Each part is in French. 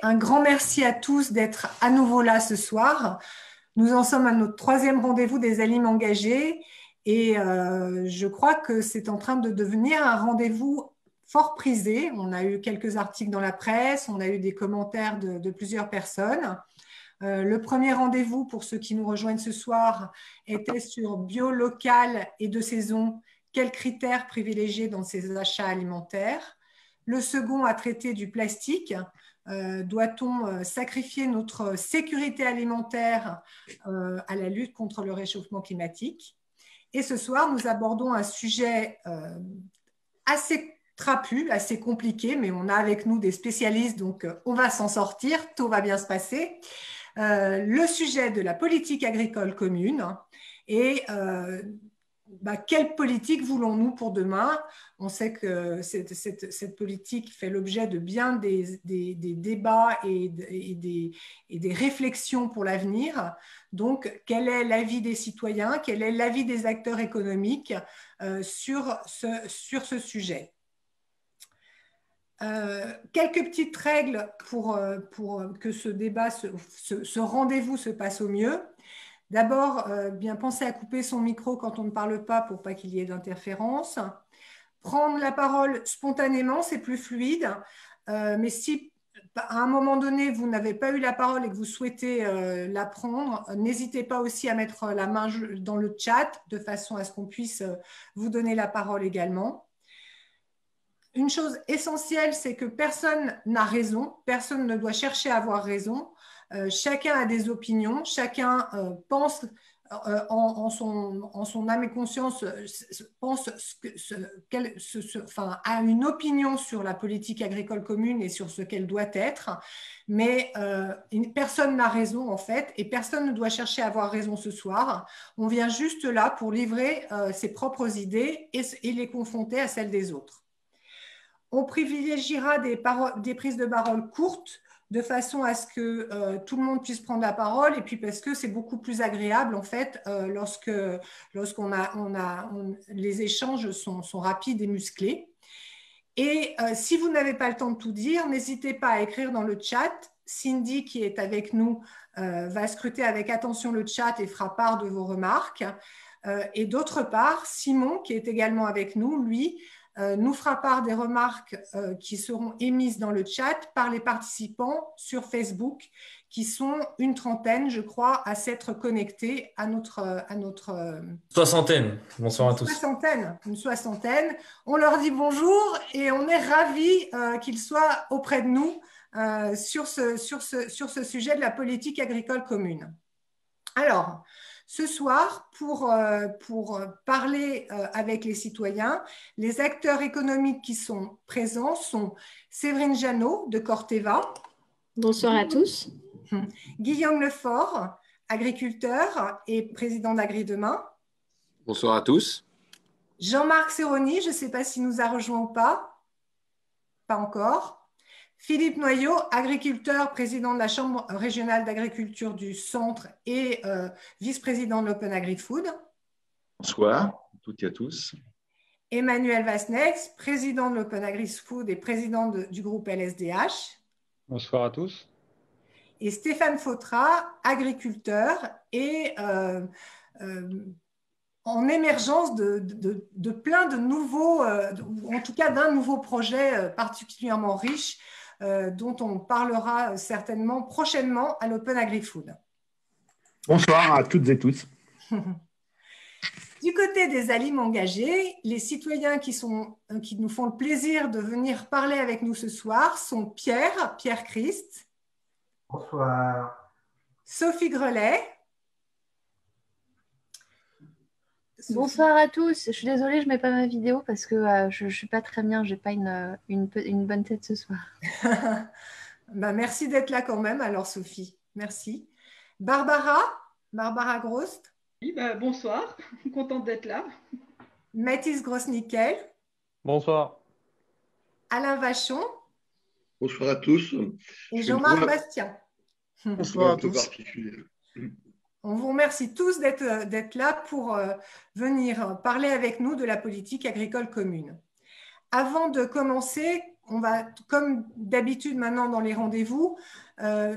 Un grand merci à tous d'être à nouveau là ce soir. Nous en sommes à notre troisième rendez-vous des Alim engagés et je crois que c'est en train de devenir un rendez-vous fort prisé. On a eu quelques articles dans la presse, on a eu des commentaires de plusieurs personnes. Le premier rendez-vous pour ceux qui nous rejoignent ce soir était sur bio local et de saison. Quels critères privilégier dans ces achats alimentaires? Le second a traité du plastique. Doit-on sacrifier notre sécurité alimentaire à la lutte contre le réchauffement climatique? Et ce soir, nous abordons un sujet assez trapu, assez compliqué, mais on a avec nous des spécialistes, donc on va s'en sortir, tout va bien se passer. Le sujet de la politique agricole commune et quelle politique voulons-nous pour demain? On sait que cette politique fait l'objet de bien des débats et des réflexions pour l'avenir. Donc, quel est l'avis des citoyens? Quel est l'avis des acteurs économiques sur ce sujet? Quelques petites règles pour que ce débat, ce rendez-vous se passe au mieux. D'abord, bien penser à couper son micro quand on ne parle pas pour pas qu'il y ait d'interférence. Prendre la parole spontanément, c'est plus fluide. Mais si à un moment donné, vous n'avez pas eu la parole et que vous souhaitez la prendre, n'hésitez pas aussi à mettre la main dans le chat de façon à ce qu'on puisse vous donner la parole également. Une chose essentielle, c'est que personne n'a raison, personne ne doit chercher à avoir raison. Chacun a des opinions, chacun pense en son âme et conscience, pense a une opinion sur la politique agricole commune et sur ce qu'elle doit être, mais personne n'a raison en fait, et personne ne doit chercher à avoir raison ce soir. On vient juste là pour livrer ses propres idées et les confronter à celles des autres. On privilégiera des prises de parole courtes de façon à ce que tout le monde puisse prendre la parole et puis parce que c'est beaucoup plus agréable en fait lorsqu'on les échanges sont rapides et musclés. Et si vous n'avez pas le temps de tout dire, n'hésitez pas à écrire dans le chat. Cindy qui est avec nous va scruter avec attention le chat et fera part de vos remarques. Et d'autre part, Simon qui est également avec nous, lui, nous fera part des remarques qui seront émises dans le chat par les participants sur Facebook, qui sont une trentaine, je crois, à s'être connectés à notre Soixantaine. Bonsoir à tous. Une soixantaine. On leur dit bonjour et on est ravis qu'ils soient auprès de nous sur ce sujet de la politique agricole commune. Alors, ce soir, pour parler avec les citoyens, les acteurs économiques qui sont présents sont Séverine Jeannot de Corteva. Bonsoir à tous. Guillaume Lefort, agriculteur et président d'Agri-Demain. Bonsoir à tous. Jean-Marc Serroni, je ne sais pas s'il nous a rejoint ou pas. Pas encore. Philippe Noyau, agriculteur, président de la Chambre régionale d'agriculture du Centre et vice-président de l'Open Agri-Food. Bonsoir à toutes et à tous. Emmanuel Vasnex, président de l'Open Agri-Food et président du groupe LSDH. Bonsoir à tous. Et Stéphane Fautra, agriculteur et en émergence de plein de nouveaux, ou en tout cas d'un nouveau projet particulièrement riche dont on parlera certainement prochainement à l'Open Agri-Food. Bonsoir à toutes et tous. Du côté des Alim engagés, les citoyens qui nous font le plaisir de venir parler avec nous ce soir sont Pierre Christ. Bonsoir. Sophie Grelet. Bonsoir à tous. Je suis désolée, je ne mets pas ma vidéo parce que je ne suis pas très bien. Je n'ai pas une bonne tête ce soir. Merci d'être là quand même, alors Sophie. Merci. Barbara Grost. Oui, bonsoir. Contente d'être là. Mathis Gross-Nickel. Bonsoir. Alain Vachon. Bonsoir à tous. Et Jean-Marc Bastien. Bonsoir à tous. On vous remercie tous d'être là pour venir parler avec nous de la politique agricole commune. Avant de commencer, on va, comme d'habitude maintenant dans les rendez-vous,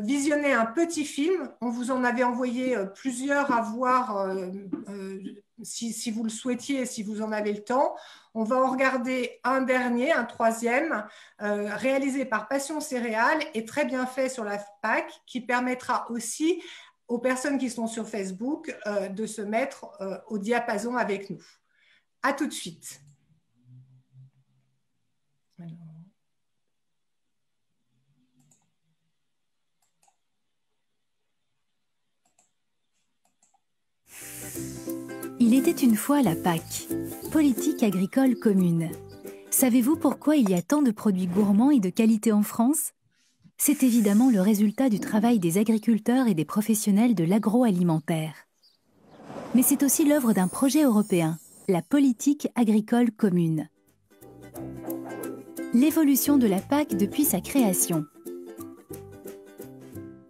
visionner un petit film. On vous en avait envoyé plusieurs à voir si vous le souhaitiez, si vous en avez le temps. On va en regarder un dernier, un troisième, réalisé par Passion Céréales et très bien fait sur la PAC, qui permettra aussi aux personnes qui sont sur Facebook de se mettre au diapason avec nous. À tout de suite. Il était une fois la PAC, politique agricole commune. Savez-vous pourquoi il y a tant de produits gourmands et de qualité en France? C'est évidemment le résultat du travail des agriculteurs et des professionnels de l'agroalimentaire. Mais c'est aussi l'œuvre d'un projet européen, la politique agricole commune. L'évolution de la PAC depuis sa création.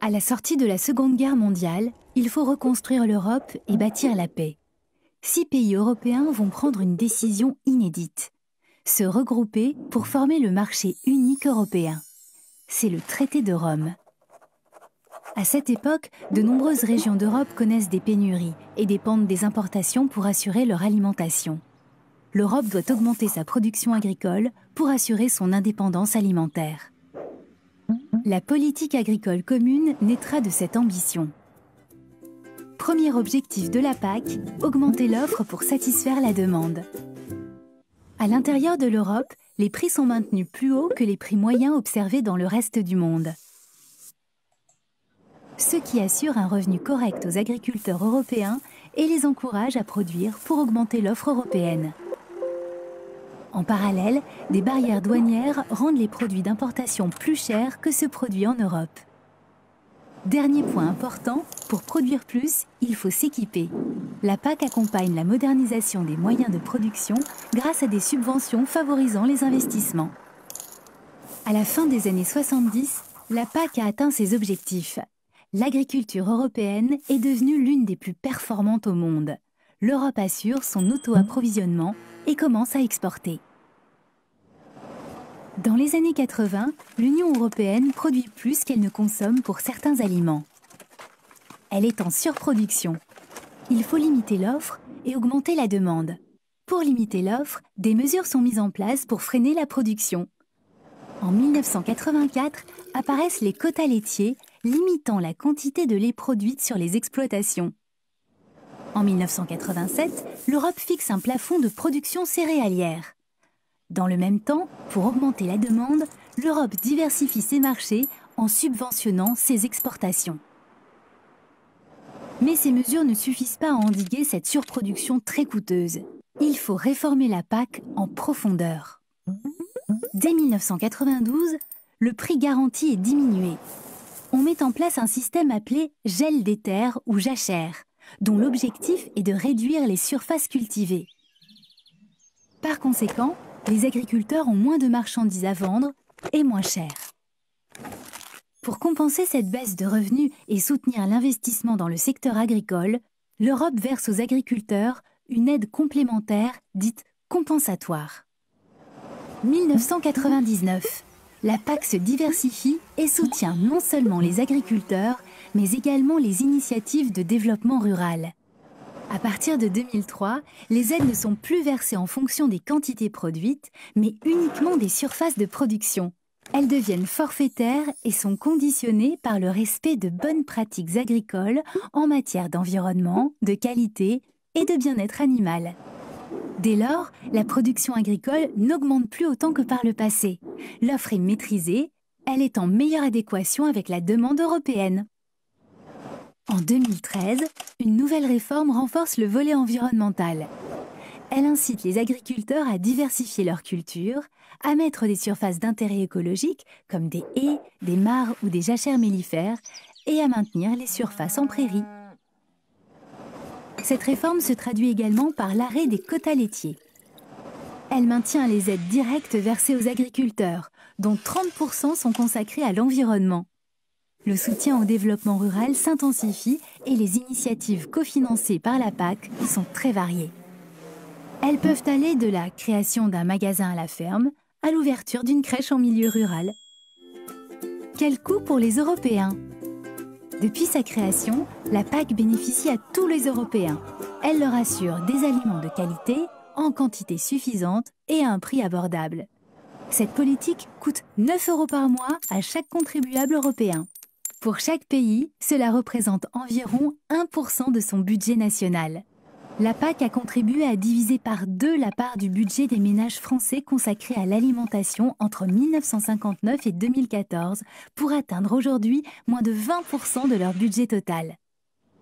À la sortie de la Seconde Guerre mondiale, il faut reconstruire l'Europe et bâtir la paix. 6 pays européens vont prendre une décision inédite: se regrouper pour former le marché unique européen. C'est le traité de Rome. À cette époque, de nombreuses régions d'Europe connaissent des pénuries et dépendent des importations pour assurer leur alimentation. L'Europe doit augmenter sa production agricole pour assurer son indépendance alimentaire. La politique agricole commune naîtra de cette ambition. Premier objectif de la PAC, augmenter l'offre pour satisfaire la demande. À l'intérieur de l'Europe, les prix sont maintenus plus hauts que les prix moyens observés dans le reste du monde. Ce qui assure un revenu correct aux agriculteurs européens et les encourage à produire pour augmenter l'offre européenne. En parallèle, des barrières douanières rendent les produits d'importation plus chers que ceux produits en Europe. Dernier point important, pour produire plus, il faut s'équiper. La PAC accompagne la modernisation des moyens de production grâce à des subventions favorisant les investissements. À la fin des années 70, la PAC a atteint ses objectifs. L'agriculture européenne est devenue l'une des plus performantes au monde. L'Europe assure son auto-approvisionnement et commence à exporter. Dans les années 80, l'Union européenne produit plus qu'elle ne consomme pour certains aliments. Elle est en surproduction. Il faut limiter l'offre et augmenter la demande. Pour limiter l'offre, des mesures sont mises en place pour freiner la production. En 1984, apparaissent les quotas laitiers, limitant la quantité de lait produite sur les exploitations. En 1987, l'Europe fixe un plafond de production céréalière. Dans le même temps, pour augmenter la demande, l'Europe diversifie ses marchés en subventionnant ses exportations. Mais ces mesures ne suffisent pas à endiguer cette surproduction très coûteuse. Il faut réformer la PAC en profondeur. Dès 1992, le prix garanti est diminué. On met en place un système appelé gel des terres ou jachère, dont l'objectif est de réduire les surfaces cultivées. Par conséquent, les agriculteurs ont moins de marchandises à vendre et moins cher. Pour compenser cette baisse de revenus et soutenir l'investissement dans le secteur agricole, l'Europe verse aux agriculteurs une aide complémentaire dite compensatoire. 1999. La PAC se diversifie et soutient non seulement les agriculteurs, mais également les initiatives de développement rural. À partir de 2003, les aides ne sont plus versées en fonction des quantités produites, mais uniquement des surfaces de production. Elles deviennent forfaitaires et sont conditionnées par le respect de bonnes pratiques agricoles en matière d'environnement, de qualité et de bien-être animal. Dès lors, la production agricole n'augmente plus autant que par le passé. L'offre est maîtrisée, elle est en meilleure adéquation avec la demande européenne. En 2013, une nouvelle réforme renforce le volet environnemental. Elle incite les agriculteurs à diversifier leurs cultures, à mettre des surfaces d'intérêt écologique comme des haies, des mares ou des jachères mellifères et à maintenir les surfaces en prairies. Cette réforme se traduit également par l'arrêt des quotas laitiers. Elle maintient les aides directes versées aux agriculteurs, dont 30% sont consacrés à l'environnement. Le soutien au développement rural s'intensifie et les initiatives cofinancées par la PAC sont très variées. Elles peuvent aller de la création d'un magasin à la ferme à l'ouverture d'une crèche en milieu rural. Quel coût pour les Européens? Depuis sa création, la PAC bénéficie à tous les Européens. Elle leur assure des aliments de qualité, en quantité suffisante et à un prix abordable. Cette politique coûte 9 € par mois à chaque contribuable européen. Pour chaque pays, cela représente environ 1% de son budget national. La PAC a contribué à diviser par 2 la part du budget des ménages français consacré à l'alimentation entre 1959 et 2014 pour atteindre aujourd'hui moins de 20% de leur budget total.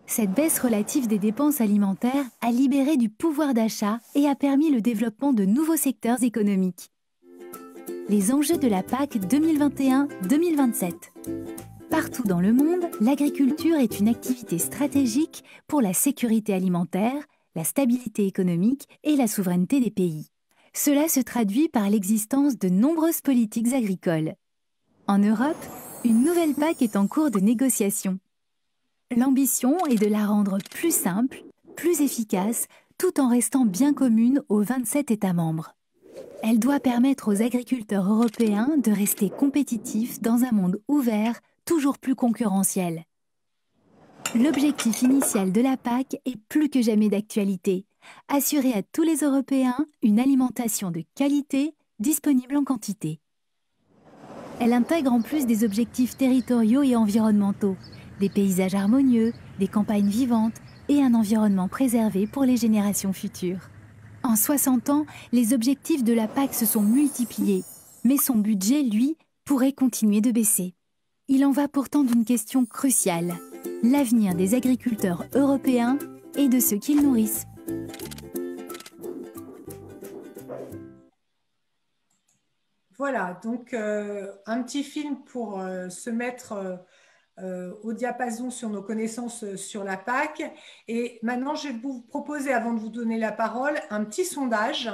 Cette baisse relative des dépenses alimentaires a libéré du pouvoir d'achat et a permis le développement de nouveaux secteurs économiques. Les enjeux de la PAC 2021-2027. Partout dans le monde, l'agriculture est une activité stratégique pour la sécurité alimentaire, la stabilité économique et la souveraineté des pays. Cela se traduit par l'existence de nombreuses politiques agricoles. En Europe, une nouvelle PAC est en cours de négociation. L'ambition est de la rendre plus simple, plus efficace, tout en restant bien commune aux 27 États membres. Elle doit permettre aux agriculteurs européens de rester compétitifs dans un monde ouvert, toujours plus concurrentiel. L'objectif initial de la PAC est plus que jamais d'actualité. Assurer à tous les Européens une alimentation de qualité, disponible en quantité. Elle intègre en plus des objectifs territoriaux et environnementaux, des paysages harmonieux, des campagnes vivantes et un environnement préservé pour les générations futures. En 60 ans, les objectifs de la PAC se sont multipliés, mais son budget, lui, pourrait continuer de baisser. Il en va pourtant d'une question cruciale, l'avenir des agriculteurs européens et de ceux qu'ils nourrissent. Voilà, donc un petit film pour se mettre au diapason sur nos connaissances sur la PAC. Et maintenant, je vais vous proposer, avant de vous donner la parole, un petit sondage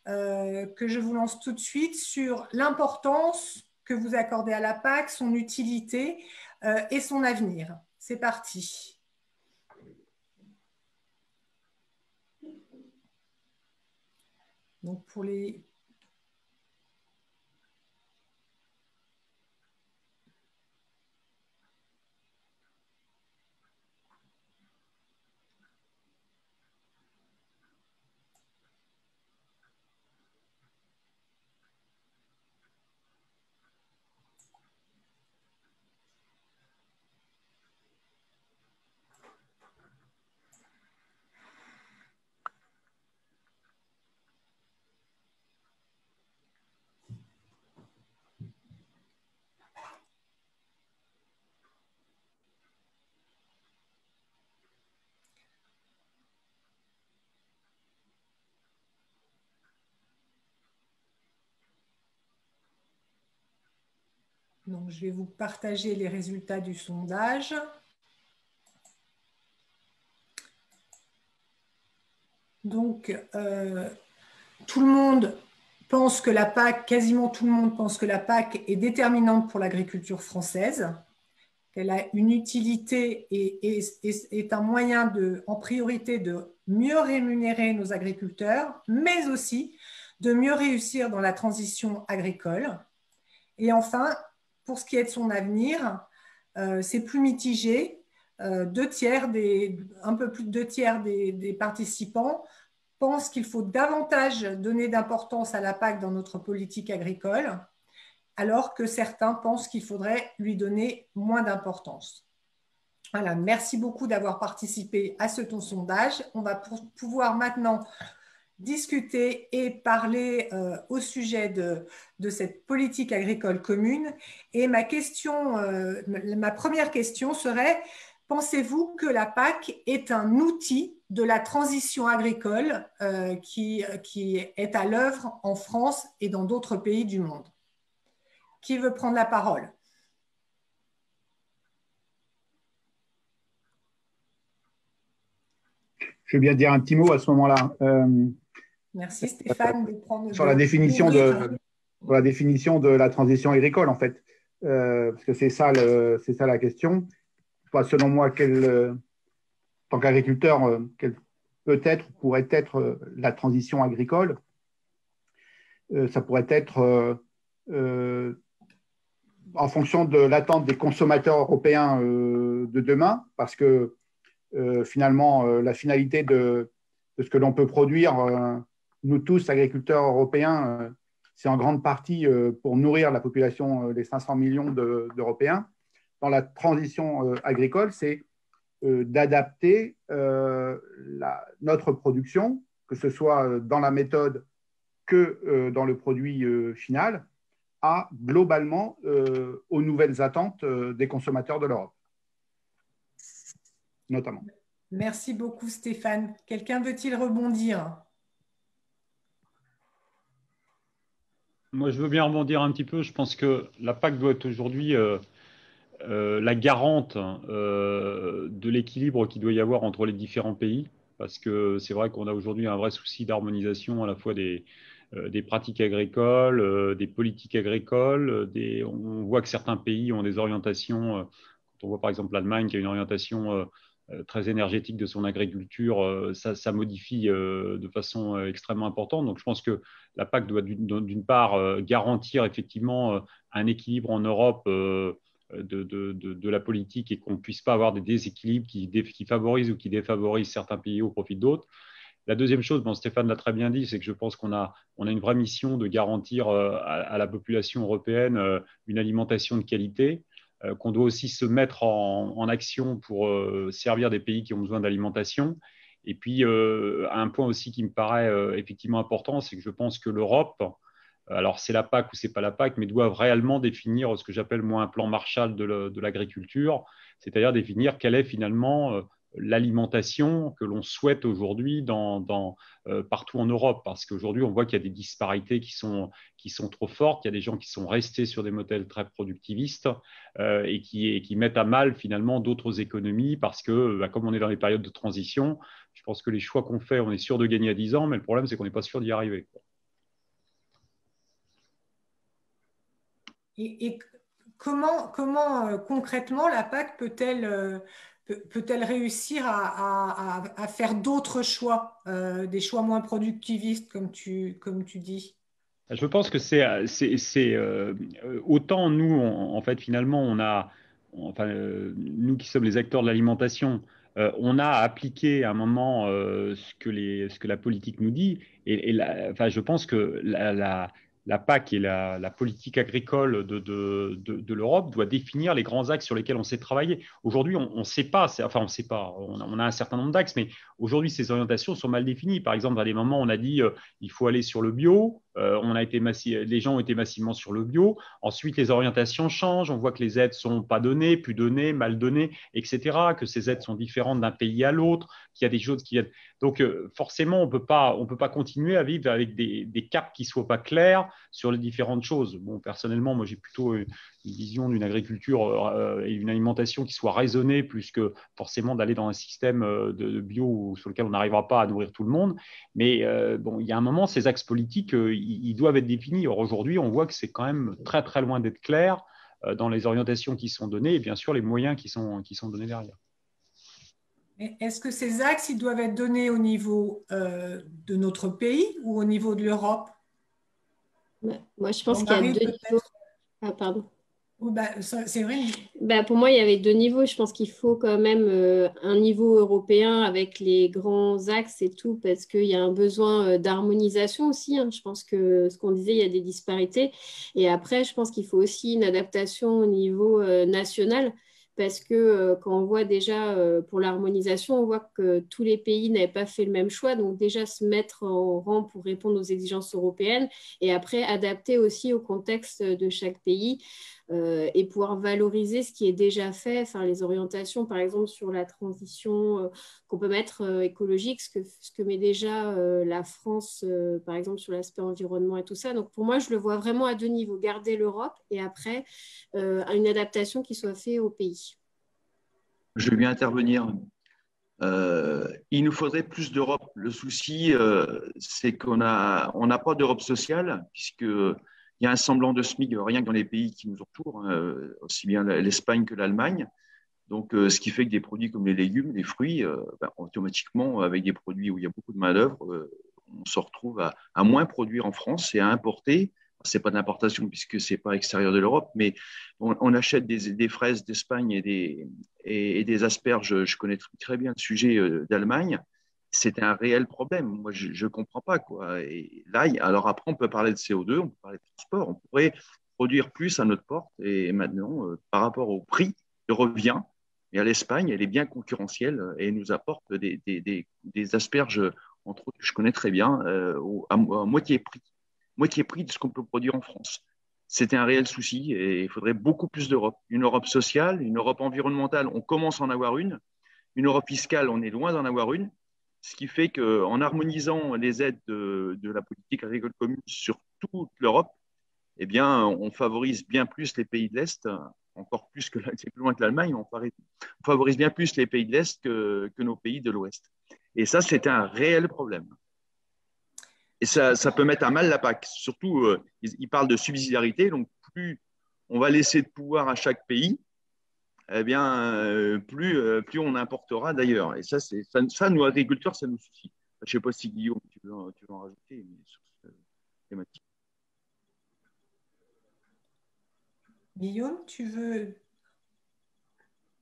que je vous lance tout de suite sur l'importance que vous accordez à la PAC, son utilité et son avenir. C'est parti. Donc pour les... Donc, je vais vous partager les résultats du sondage. Donc, tout le monde pense que la PAC, quasiment tout le monde pense que la PAC est déterminante pour l'agriculture française, qu'elle a une utilité et est un moyen en priorité de mieux rémunérer nos agriculteurs, mais aussi de mieux réussir dans la transition agricole. Et enfin, pour ce qui est de son avenir, c'est plus mitigé. Un peu plus de 2/3 des participants pensent qu'il faut davantage donner d'importance à la PAC dans notre politique agricole, alors que certains pensent qu'il faudrait lui donner moins d'importance. Voilà, merci beaucoup d'avoir participé à ce sondage. On va pouvoir maintenant discuter et parler au sujet de cette politique agricole commune. Et ma première question serait, pensez-vous que la PAC est un outil de la transition agricole qui est à l'œuvre en France et dans d'autres pays du monde? Qui veut prendre la parole? Je vais bien dire un petit mot à ce moment-là. Merci Stéphane de prendre sur la définition de la transition agricole, en fait. Parce que c'est ça la question. Enfin, selon moi, en tant qu'agriculteur, quelle pourrait être la transition agricole? ça pourrait être en fonction de l'attente des consommateurs européens de demain, parce que finalement, la finalité de ce que l'on peut produire, nous tous, agriculteurs européens, c'est en grande partie pour nourrir la population, les 500 millions d'Européens. Dans la transition agricole, c'est d'adapter notre production, que ce soit dans la méthode que dans le produit final, à globalement aux nouvelles attentes des consommateurs de l'Europe, notamment. Merci beaucoup Stéphane. Quelqu'un veut-il rebondir? Moi, je veux bien rebondir un petit peu. Je pense que la PAC doit être aujourd'hui la garante de l'équilibre qu'il doit y avoir entre les différents pays, parce que c'est vrai qu'on a aujourd'hui un vrai souci d'harmonisation à la fois des pratiques agricoles, des politiques agricoles. On voit que certains pays ont des orientations, quand on voit par exemple l'Allemagne qui a une orientation très énergétique de son agriculture, ça modifie de façon extrêmement importante. Donc je pense que la PAC doit d'une part garantir effectivement un équilibre en Europe de la politique et qu'on ne puisse pas avoir des déséquilibres qui favorisent ou qui défavorisent certains pays au profit d'autres. La deuxième chose, Stéphane l'a très bien dit, c'est que je pense qu'on a une vraie mission de garantir à la population européenne une alimentation de qualité, qu'on doit aussi se mettre en action pour servir des pays qui ont besoin d'alimentation. Et puis, un point aussi qui me paraît effectivement important, c'est que je pense que l'Europe, alors c'est la PAC ou c'est pas la PAC, mais doit réellement définir ce que j'appelle moi un plan Marshall de l'agriculture, c'est-à-dire définir quelle est finalement l'alimentation que l'on souhaite aujourd'hui partout en Europe, parce qu'aujourd'hui on voit qu'il y a des disparités qui sont trop fortes, il y a des gens qui sont restés sur des modèles très productivistes et qui mettent à mal finalement d'autres économies, parce que comme on est dans les périodes de transition, je pense que les choix qu'on fait, on est sûr de gagner à 10 ans, mais le problème c'est qu'on n'est pas sûr d'y arriver. Et comment concrètement la PAC peut-elle réussir à faire d'autres choix, des choix moins productivistes, comme tu dis? Je pense que c'est autant nous, en fait, finalement, nous qui sommes les acteurs de l'alimentation, on a appliqué à un moment ce que la politique nous dit. Je pense que la PAC et la politique agricole de l'Europe doit définir les grands axes sur lesquels on sait travailler. Aujourd'hui, on ne sait pas, on a un certain nombre d'axes, mais aujourd'hui, ces orientations sont mal définies. Par exemple, à des moments, on a dit il faut aller sur le bio, les gens ont été massivement sur le bio. Ensuite, les orientations changent, on voit que les aides ne sont pas données, plus données, mal données, etc., que ces aides sont différentes d'un pays à l'autre, qu'il y a des choses qui viennent. Donc, forcément, on peut pas continuer à vivre avec des caps qui ne soient pas clairs sur les différentes choses. Bon, personnellement, moi, j'ai plutôt une vision d'une agriculture et une alimentation qui soit raisonnée, plus que forcément d'aller dans un système de bio sur lequel on n'arrivera pas à nourrir tout le monde. Mais il y a un moment, ces axes politiques, ils doivent être définis. Or, aujourd'hui, on voit que c'est quand même très, très loin d'être clair dans les orientations qui sont données et bien sûr les moyens qui sont donnés derrière. Est-ce que ces axes, ils doivent être donnés au niveau de notre pays ou au niveau de l'Europe? Moi, je pense qu'il y a deux niveaux. Ah, pardon. C'est vrai. Pour moi, il y avait deux niveaux. Je pense qu'il faut quand même un niveau européen avec les grands axes et tout, parce qu'il y a un besoin d'harmonisation aussi. Je pense que ce qu'on disait, il y a des disparités. Et après, je pense qu'il faut aussi une adaptation au niveau national. Parce que quand on voit déjà pour l'harmonisation, on voit que tous les pays n'avaient pas fait le même choix. Donc déjà se mettre en rang pour répondre aux exigences européennes et après adapter aussi au contexte de chaque pays et pouvoir valoriser ce qui est déjà fait, les orientations par exemple sur la transition qu'on peut mettre écologique, ce que met déjà la France par exemple sur l'aspect environnement et tout ça. Donc pour moi, je le vois vraiment à deux niveaux, garder l'Europe et après une adaptation qui soit faite au pays. Je vais intervenir. Il nous faudrait plus d'Europe. Le souci, c'est qu'on n'a pas d'Europe sociale, puisqu'il y a un semblant de SMIC rien que dans les pays qui nous entourent, aussi bien l'Espagne que l'Allemagne. Donc, ce qui fait que des produits comme les légumes, les fruits, automatiquement, avec des produits où il y a beaucoup de main-d'œuvre, on se retrouve à moins produire en France et à importer. Ce n'est pas de l'importation puisque ce n'est pas extérieur de l'Europe, mais on achète des fraises d'Espagne et des asperges. Je connais très bien le sujet d'Allemagne. C'est un réel problème. Moi, je ne comprends pas, quoi. Et là, alors après, on peut parler de CO2, on peut parler de transport, on pourrait produire plus à notre porte. Et maintenant, par rapport au prix de revient, et à l'Espagne, elle est bien concurrentielle et nous apporte des asperges, entre autres, que je connais très bien, à moitié prix de ce qu'on peut produire en France. C'était un réel souci et il faudrait beaucoup plus d'Europe. Une Europe sociale, une Europe environnementale, on commence à en avoir une. Une Europe fiscale, on est loin d'en avoir une. Ce qui fait qu'en harmonisant les aides de la politique agricole commune sur toute l'Europe, eh bien, on favorise bien plus les pays de l'Est, encore plus que c'est plus loin que l'Allemagne, on favorise bien plus les pays de l'Est que nos pays de l'Ouest. Et ça, c'est un réel problème. Et ça peut mettre à mal la PAC. Surtout, ils parlent de subsidiarité, donc plus on va laisser de pouvoir à chaque pays, eh bien, plus on importera d'ailleurs. Et ça, nous, agriculteurs, ça nous suffit. Je ne sais pas si Guillaume, tu veux en rajouter mais sur cette thématique. Guillaume, tu veux…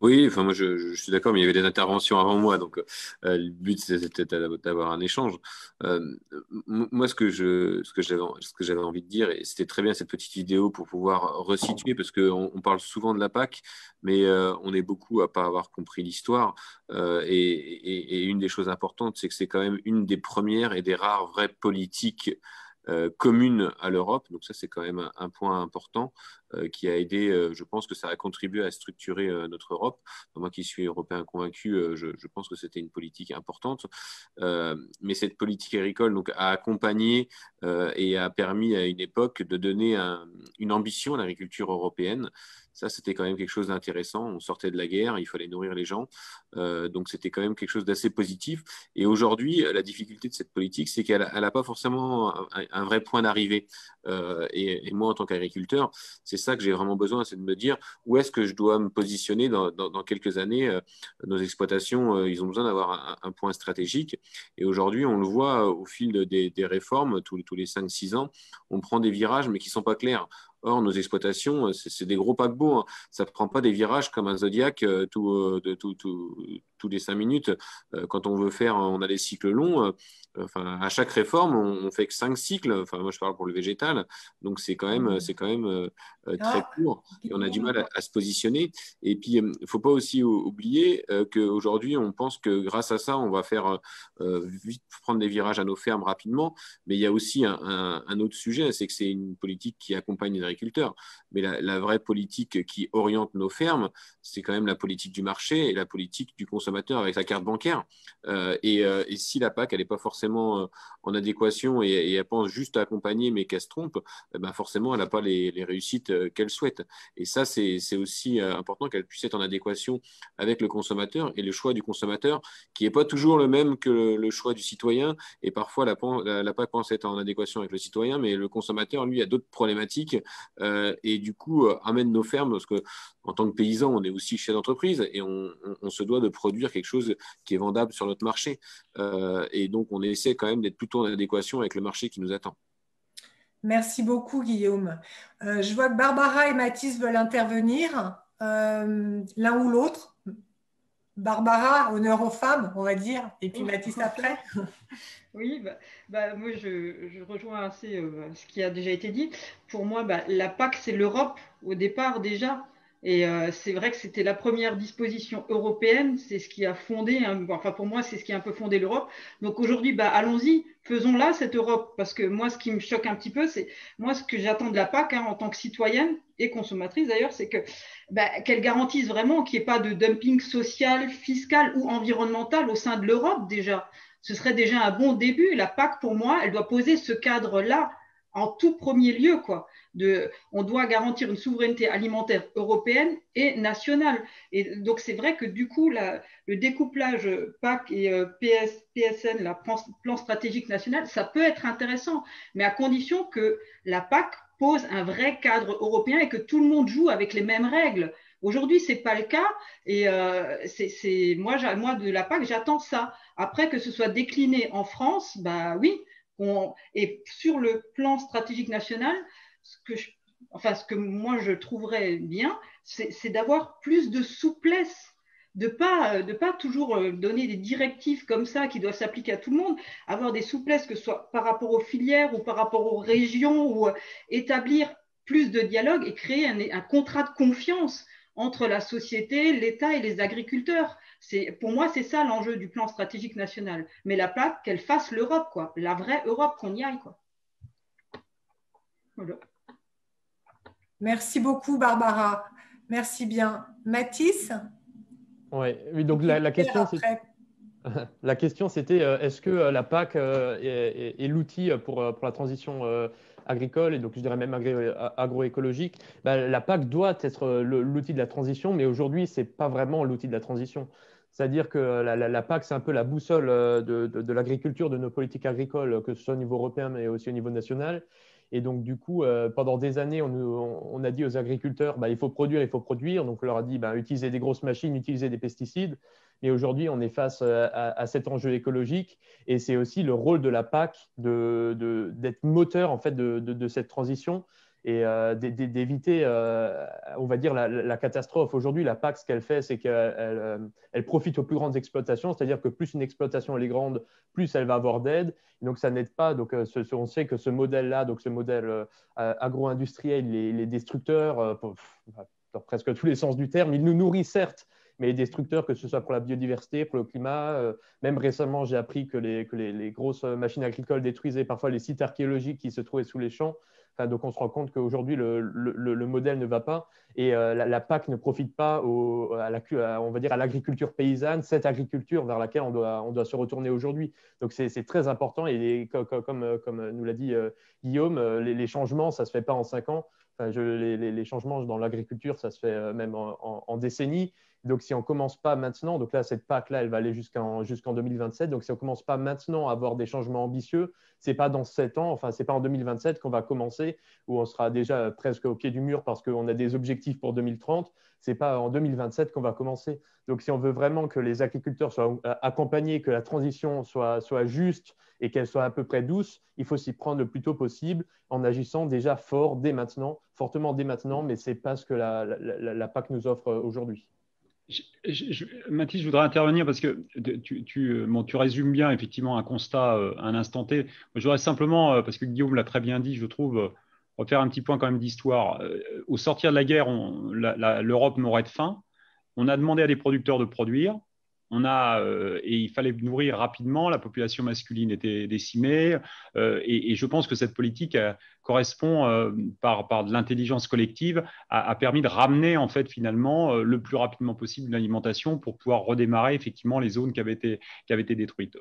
Oui, enfin moi je suis d'accord, mais il y avait des interventions avant moi, donc le but c'était d'avoir un échange. Moi ce que j'avais envie de dire, et c'était très bien cette petite vidéo pour pouvoir resituer, parce qu'on parle souvent de la PAC, mais on est beaucoup à pas avoir compris l'histoire. Et une des choses importantes, c'est que c'est quand même une des premières et des rares vraies politiques communes à l'Europe. Donc ça, c'est quand même un point important qui a aidé, je pense que ça a contribué à structurer notre Europe. Moi qui suis européen convaincu, je pense que c'était une politique importante. Mais cette politique agricole donc, a accompagné et a permis à une époque de donner une ambition à l'agriculture européenne. Ça, c'était quand même quelque chose d'intéressant. On sortait de la guerre, il fallait nourrir les gens. Donc, c'était quand même quelque chose d'assez positif. Et aujourd'hui, la difficulté de cette politique, c'est qu'elle n'a pas forcément un vrai point d'arrivée. Et moi, en tant qu'agriculteur, c'est ça que j'ai vraiment besoin, c'est de me dire où est-ce que je dois me positionner dans quelques années. Nos exploitations, ils ont besoin d'avoir un point stratégique. Et aujourd'hui, on le voit au fil des réformes, tous les 5-6 ans, on prend des virages, mais qui ne sont pas clairs. Or, nos exploitations, c'est des gros paquebots. Hein. Ça ne prend pas des virages comme un Zodiac tous les 5 minutes. Quand on veut faire, on a des cycles longs. À chaque réforme, on fait que 5 cycles. Enfin, moi, je parle pour le végétal. Donc, c'est quand même très court. Et on a du mal à se positionner. Et puis, il ne faut pas aussi oublier qu'aujourd'hui, on pense que grâce à ça, on va faire vite prendre des virages à nos fermes rapidement. Mais il y a aussi un autre sujet, c'est que c'est une politique qui accompagne les agriculteurs. Mais la vraie politique qui oriente nos fermes, c'est quand même la politique du marché et la politique du consommateur avec la carte bancaire. Et si la PAC, elle n'est pas forcément en adéquation et elle pense juste à accompagner, mais qu'elle se trompe, ben forcément, elle n'a pas les réussites qu'elle souhaite. Et ça, c'est aussi important qu'elle puisse être en adéquation avec le consommateur et le choix du consommateur, qui n'est pas toujours le même que le choix du citoyen. Et parfois, la PAC pense être en adéquation avec le citoyen, mais le consommateur, lui, a d'autres problématiques et du coup, amène nos fermes, parce que en tant que paysan, on est aussi chef d'entreprise et on se doit de produire quelque chose qui est vendable sur notre marché. Et donc, on essaie quand même d'être plutôt en adéquation avec le marché qui nous attend. Merci beaucoup, Guillaume. Je vois que Barbara et Mathis veulent intervenir, l'un ou l'autre. Barbara, honneur aux femmes, on va dire, et puis Mathis après. Oui, moi je rejoins assez ce qui a déjà été dit. Pour moi, la PAC, c'est l'Europe au départ déjà. Et c'est vrai que c'était la première disposition européenne, c'est ce qui a fondé, pour moi, c'est ce qui a un peu fondé l'Europe. Donc aujourd'hui, allons-y, faisons-la cette Europe. Parce que moi, ce qui me choque un petit peu, c'est moi ce que j'attends de la PAC en tant que citoyenne et consommatrice d'ailleurs, c'est qu'elle garantisse vraiment qu'il n'y ait pas de dumping social, fiscal ou environnemental au sein de l'Europe déjà. Ce serait déjà un bon début. La PAC, pour moi, elle doit poser ce cadre-là en tout premier lieu, quoi. On doit garantir une souveraineté alimentaire européenne et nationale. Et donc, c'est vrai que du coup, le découplage PAC et PSN, la plan stratégique national, ça peut être intéressant, mais à condition que la PAC pose un vrai cadre européen et que tout le monde joue avec les mêmes règles. Aujourd'hui, ce n'est pas le cas et moi, de la PAC, j'attends ça. Après, que ce soit décliné en France, oui, Et sur le plan stratégique national, ce que moi je trouverais bien, c'est d'avoir plus de souplesse, de pas toujours donner des directives comme ça qui doivent s'appliquer à tout le monde, avoir des souplesses, que ce soit par rapport aux filières ou par rapport aux régions, ou établir plus de dialogue et créer un contrat de confiance entre la société, l'État et les agriculteurs. Pour moi, c'est ça l'enjeu du plan stratégique national. Mais la PAC, qu'elle fasse l'Europe, quoi. La vraie Europe, qu'on y aille, quoi. Voilà. Merci beaucoup, Barbara. Merci bien. Mathis? Oui, donc la question, c'était est-ce que la PAC est l'outil pour la transition agricole et donc je dirais même agroécologique? La PAC doit être l'outil de la transition, mais aujourd'hui, ce n'est pas vraiment l'outil de la transition. C'est-à-dire que la PAC, c'est un peu la boussole de l'agriculture, de nos politiques agricoles, que ce soit au niveau européen, mais aussi au niveau national. Et donc, du coup, pendant des années, on a dit aux agriculteurs, il faut produire, il faut produire. Donc, on leur a dit, utilisez des grosses machines, utilisez des pesticides. Mais aujourd'hui, on est face à cet enjeu écologique. Et c'est aussi le rôle de la PAC d'être moteur en fait, de cette transition et d'éviter, on va dire, la catastrophe. Aujourd'hui, la PAC, ce qu'elle fait, c'est qu'elle profite aux plus grandes exploitations, c'est-à-dire que plus une exploitation elle est grande, plus elle va avoir d'aide. Donc, ça n'aide pas. Donc, on sait que ce modèle-là, donc ce modèle agro-industriel, il est destructeur dans presque tous les sens du terme. Il nous nourrit, certes, mais destructeur, que ce soit pour la biodiversité, pour le climat. Même récemment, j'ai appris que les grosses machines agricoles détruisaient parfois les sites archéologiques qui se trouvaient sous les champs. Donc, on se rend compte qu'aujourd'hui, le modèle ne va pas et la PAC ne profite pas on va dire, à l'agriculture paysanne, cette agriculture vers laquelle on doit se retourner aujourd'hui. Donc, c'est très important et comme nous l'a dit Guillaume, les changements, ça ne se fait pas en 5 ans. Les changements dans l'agriculture, ça se fait même en décennies. Donc, si on ne commence pas maintenant, donc là, cette PAC-là, elle va aller jusqu'en 2027. Donc, si on ne commence pas maintenant à avoir des changements ambitieux, ce n'est pas dans 7 ans, ce n'est pas en 2027 qu'on va commencer, où on sera déjà presque au pied du mur parce qu'on a des objectifs pour 2030. Ce n'est pas en 2027 qu'on va commencer. Donc, si on veut vraiment que les agriculteurs soient accompagnés, que la transition soit juste et qu'elle soit à peu près douce, il faut s'y prendre le plus tôt possible en agissant déjà fortement dès maintenant, mais ce n'est pas ce que la PAC nous offre aujourd'hui. Mathis, je voudrais intervenir parce que tu résumes bien effectivement un constat à un instant T. Je voudrais simplement, parce que Guillaume l'a très bien dit, je trouve, refaire un petit point quand même d'histoire. Au sortir de la guerre, l'Europe mourait de faim. On a demandé à des producteurs de produire. Et il fallait nourrir rapidement, la population masculine était décimée, et je pense que cette politique correspond par de l'intelligence collective, a permis de ramener en fait finalement le plus rapidement possible l'alimentation pour pouvoir redémarrer effectivement les zones qui avaient été détruites.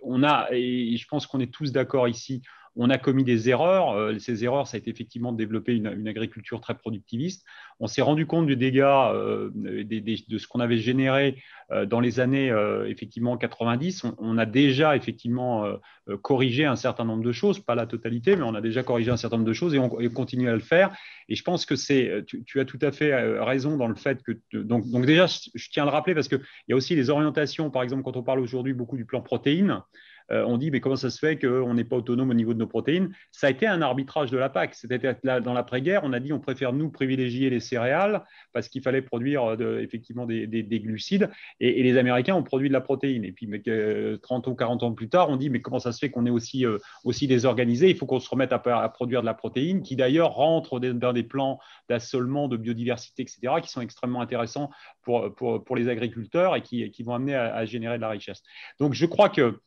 Et je pense qu'on est tous d'accord ici. On a commis des erreurs. Ces erreurs, ça a été effectivement de développer une agriculture très productiviste. On s'est rendu compte du dégât de ce qu'on avait généré dans les années effectivement 90. On a déjà effectivement corrigé un certain nombre de choses, pas la totalité, mais on a déjà corrigé un certain nombre de choses et on continue à le faire. Et je pense que tu as tout à fait raison dans le fait que… Donc déjà, je tiens à le rappeler parce qu'il y a aussi les orientations, par exemple, quand on parle aujourd'hui beaucoup du plan protéines, on dit mais comment ça se fait qu'on n'est pas autonome au niveau de nos protéines? Ça a été un arbitrage de la PAC. C'était dans l'après-guerre, on a dit on préfère nous privilégier les céréales parce qu'il fallait produire effectivement des glucides et les Américains ont produit de la protéine. Et puis 30 ou 40 ans plus tard, on dit mais comment ça se fait qu'on est aussi désorganisé? Il faut qu'on se remette à produire de la protéine qui d'ailleurs rentre dans des plans d'assolement, de biodiversité, etc. qui sont extrêmement intéressants pour les agriculteurs et qui vont amener à générer de la richesse. Donc je crois que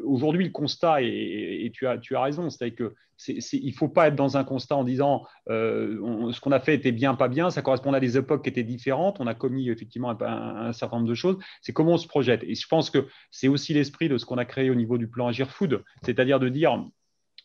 aujourd'hui, le constat, et tu as raison, c'est que il ne faut pas être dans un constat en disant ce qu'on a fait était bien, pas bien, ça correspond à des époques qui étaient différentes, on a commis effectivement un certain nombre de choses, c'est comment on se projette. Et je pense que c'est aussi l'esprit de ce qu'on a créé au niveau du plan Agir Food, c'est-à-dire de dire…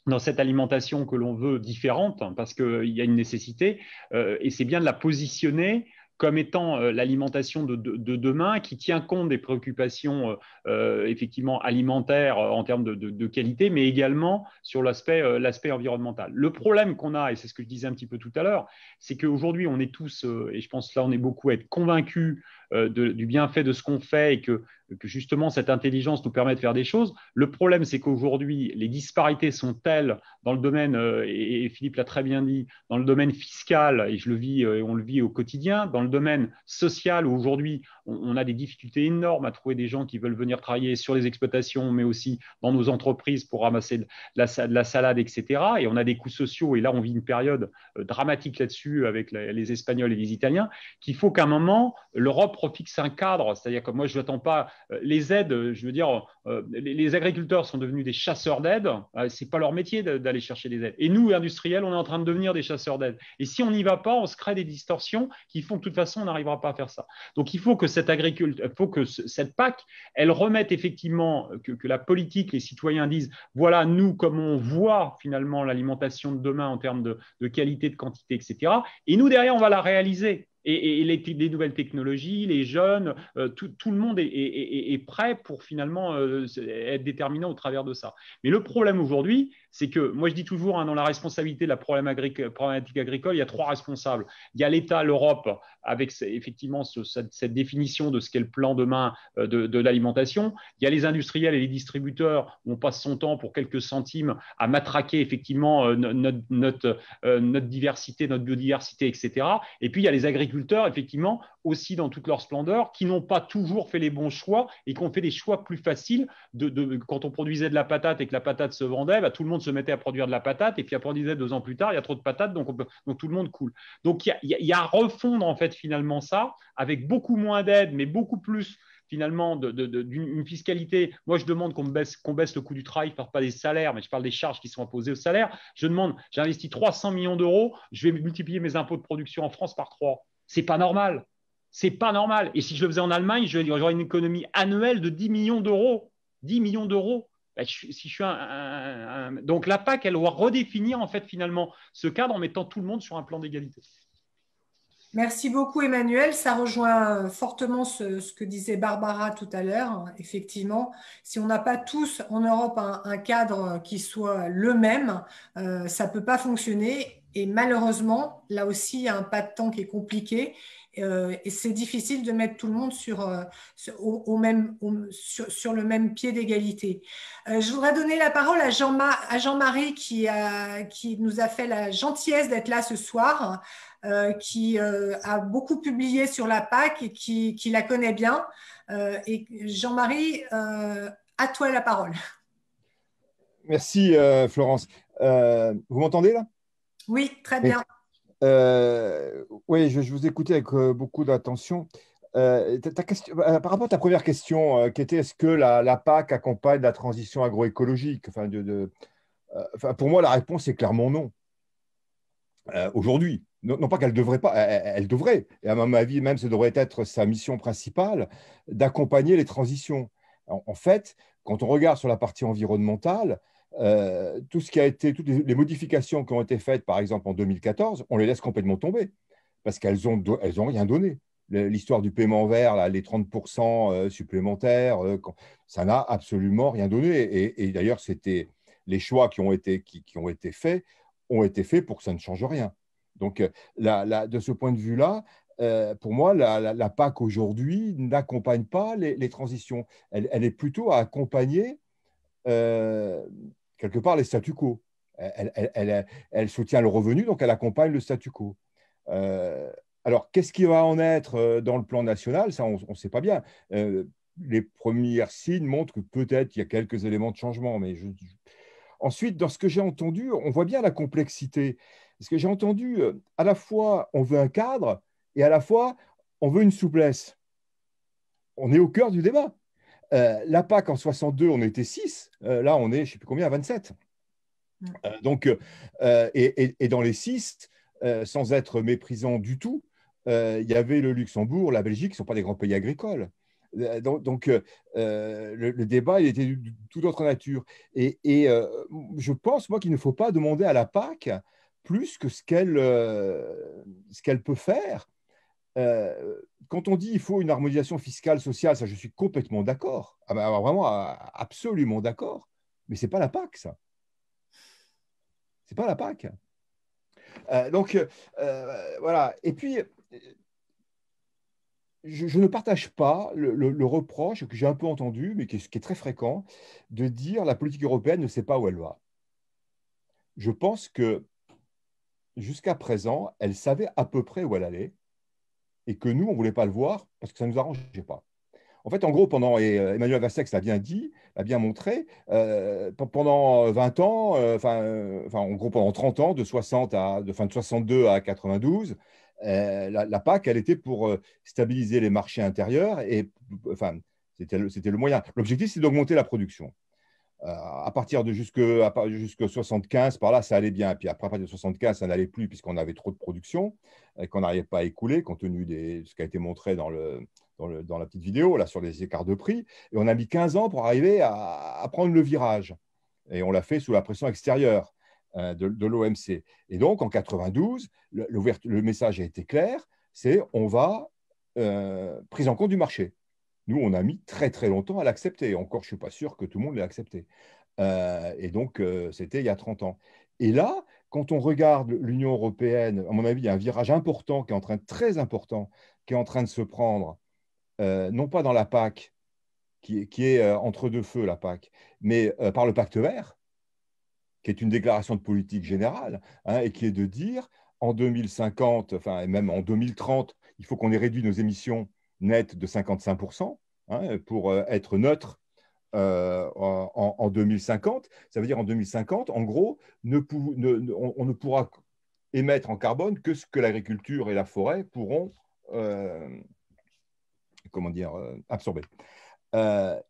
dans cette alimentation que l'on veut différente, parce qu'il y a une nécessité, et c'est bien de la positionner comme étant l'alimentation de demain qui tient compte des préoccupations effectivement alimentaires en termes de qualité, mais également sur l'aspect environnemental. Le problème qu'on a, et c'est ce que je disais un petit peu tout à l'heure, c'est qu'aujourd'hui on est tous, et je pense là on est beaucoup à être convaincus du bienfait de ce qu'on fait et que que justement cette intelligence nous permet de faire des choses. Le problème, c'est qu'aujourd'hui, les disparités sont telles dans le domaine, et Philippe l'a très bien dit, dans le domaine fiscal, et je le vis, et on le vit au quotidien, dans le domaine social, où aujourd'hui, on a des difficultés énormes à trouver des gens qui veulent venir travailler sur les exploitations, mais aussi dans nos entreprises pour ramasser de la salade, etc. Et on a des coûts sociaux, et là, on vit une période dramatique là-dessus avec les Espagnols et les Italiens, qu'il faut qu'à un moment, l'Europe refixe un cadre. C'est-à-dire que moi, je n'attends pas les aides, je veux dire, les agriculteurs sont devenus des chasseurs d'aide, ce n'est pas leur métier d'aller chercher des aides. Et nous, industriels, on est en train de devenir des chasseurs d'aide. Et si on n'y va pas, on se crée des distorsions qui font que de toute façon, on n'arrivera pas à faire ça. Donc, il faut que cette PAC, elle remette effectivement que la politique, les citoyens disent, voilà, nous, comment on voit finalement l'alimentation de demain en termes de qualité, de quantité, etc. Et nous, derrière, on va la réaliser. Et les nouvelles technologies, les jeunes, tout le monde est prêt pour finalement être déterminant au travers de ça. Mais le problème aujourd'hui, c'est que, moi je dis toujours, dans la responsabilité de la problématique agricole, il y a 3 responsables. Il y a l'État, l'Europe, avec effectivement cette définition de ce qu'est le plan demain de l'alimentation. Il y a les industriels et les distributeurs, où on passe son temps pour quelques centimes à matraquer effectivement notre diversité, notre biodiversité, etc. Et puis il y a les agriculteurs, effectivement, aussi dans toute leur splendeur, qui n'ont pas toujours fait les bons choix et qui ont fait des choix plus faciles. Quand on produisait de la patate et que la patate se vendait, tout le monde se mettait à produire de la patate, et puis après on disait 2 ans plus tard, il y a trop de patates, donc tout le monde coule. Donc il y a à refondre en fait finalement ça, avec beaucoup moins d'aide, mais beaucoup plus finalement d'une fiscalité. Moi, je demande qu'on baisse le coût du travail. Je ne parle pas des salaires, mais je parle des charges qui sont imposées aux salaires. Je demande, j'investis 300 millions d'euros, je vais multiplier mes impôts de production en France par 3. C'est pas normal. C'est pas normal. Et si je le faisais en Allemagne, j'aurais une économie annuelle de 10 millions d'euros. 10 millions d'euros. Si je suis Donc la PAC, elle doit redéfinir en fait finalement ce cadre en mettant tout le monde sur un plan d'égalité. Merci beaucoup Emmanuel, ça rejoint fortement ce que disait Barbara tout à l'heure. Effectivement, si on n'a pas tous en Europe un cadre qui soit le même, ça ne peut pas fonctionner. Et malheureusement, là aussi, il y a un pas de temps qui est compliqué et c'est difficile de mettre tout le monde sur le même pied d'égalité. Je voudrais donner la parole à Jean-Marie qui nous a fait la gentillesse d'être là ce soir. Qui a beaucoup publié sur la PAC et qui la connaît bien. Et Jean-Marie, à toi la parole. Merci Florence. Vous m'entendez là? Oui, très bien. Oui, je vous écoutais avec beaucoup d'attention. Par rapport à ta première question, qui était est-ce que la PAC accompagne la transition agroécologique? Pour moi, la réponse est clairement non. Aujourd'hui. Non pas qu'elle ne devrait pas, elle devrait, et à mon avis même, ça devrait être sa mission principale, d'accompagner les transitions. En fait, quand on regarde sur la partie environnementale, tout ce qui a été, toutes les modifications qui ont été faites, par exemple en 2014, on les laisse complètement tomber, parce qu'elles ont rien donné. L'histoire du paiement vert, là, les 30% supplémentaires, ça n'a absolument rien donné. Et d'ailleurs, c'était les choix qui ont été faits ont été faits pour que ça ne change rien. Donc, de ce point de vue-là, pour moi, la PAC aujourd'hui n'accompagne pas les transitions. Elle est plutôt à accompagner quelque part les statu quo. Elle soutient le revenu, donc elle accompagne le statu quo. Alors, qu'est-ce qui va en être dans le plan national? Ça, on ne sait pas bien. Les premiers signes montrent que peut-être il y a quelques éléments de changement. Mais ensuite, dans ce que j'ai entendu, on voit bien la complexité. Parce que j'ai entendu, à la fois, on veut un cadre et à la fois, on veut une souplesse. On est au cœur du débat. La PAC, en 62, on était 6. Là, on est, je ne sais plus combien, à 27. Et dans les 6, sans être méprisant du tout, il y avait le Luxembourg, la Belgique, qui ne sont pas des grands pays agricoles. Donc, le débat il était de toute autre nature. Et je pense, moi, qu'il ne faut pas demander à la PAC plus que ce qu'elle peut faire. Quand on dit qu'il faut une harmonisation fiscale, sociale, ça, je suis complètement d'accord. Vraiment, absolument d'accord. Mais ce n'est pas la PAC, ça. Ce n'est pas la PAC. Voilà. Et puis, je ne partage pas le reproche que j'ai un peu entendu, mais qui est très fréquent, de dire la politique européenne ne sait pas où elle va. Je pense que jusqu'à présent, elle savait à peu près où elle allait et que nous, on ne voulait pas le voir parce que ça ne nous arrangeait pas. En fait, en gros, et Emmanuel Vastex l'a bien dit, l'a bien montré, pendant 20 ans, en gros pendant 30 ans, de 62 à 92, la PAC, elle était pour stabiliser les marchés intérieurs et c'était le moyen. L'objectif, c'est d'augmenter la production. À partir de jusque 75, par là, ça allait bien. Et puis après, à partir de 75, ça n'allait plus puisqu'on avait trop de production et qu'on n'arrivait pas à écouler, compte tenu de ce qui a été montré dans la petite vidéo, là, sur les écarts de prix. Et on a mis 15 ans pour arriver à prendre le virage. Et on l'a fait sous la pression extérieure de l'OMC. Et donc, en 92, le message a été clair, c'est on va prise en compte du marché. Nous, on a mis très, très longtemps à l'accepter. Encore, je ne suis pas sûr que tout le monde l'ait accepté. Et donc, c'était il y a 30 ans. Et là, quand on regarde l'Union européenne, à mon avis, il y a un virage important, très important, qui est en train de se prendre, non pas dans la PAC, qui est entre deux feux, la PAC, mais par le pacte vert, qui est une déclaration de politique générale, et qui est de dire, en 2050, et même en 2030, il faut qu'on ait réduit nos émissions net de 55% pour être neutre en 2050. Ça veut dire en 2050, en gros, on ne pourra émettre en carbone que ce que l'agriculture et la forêt pourront absorber.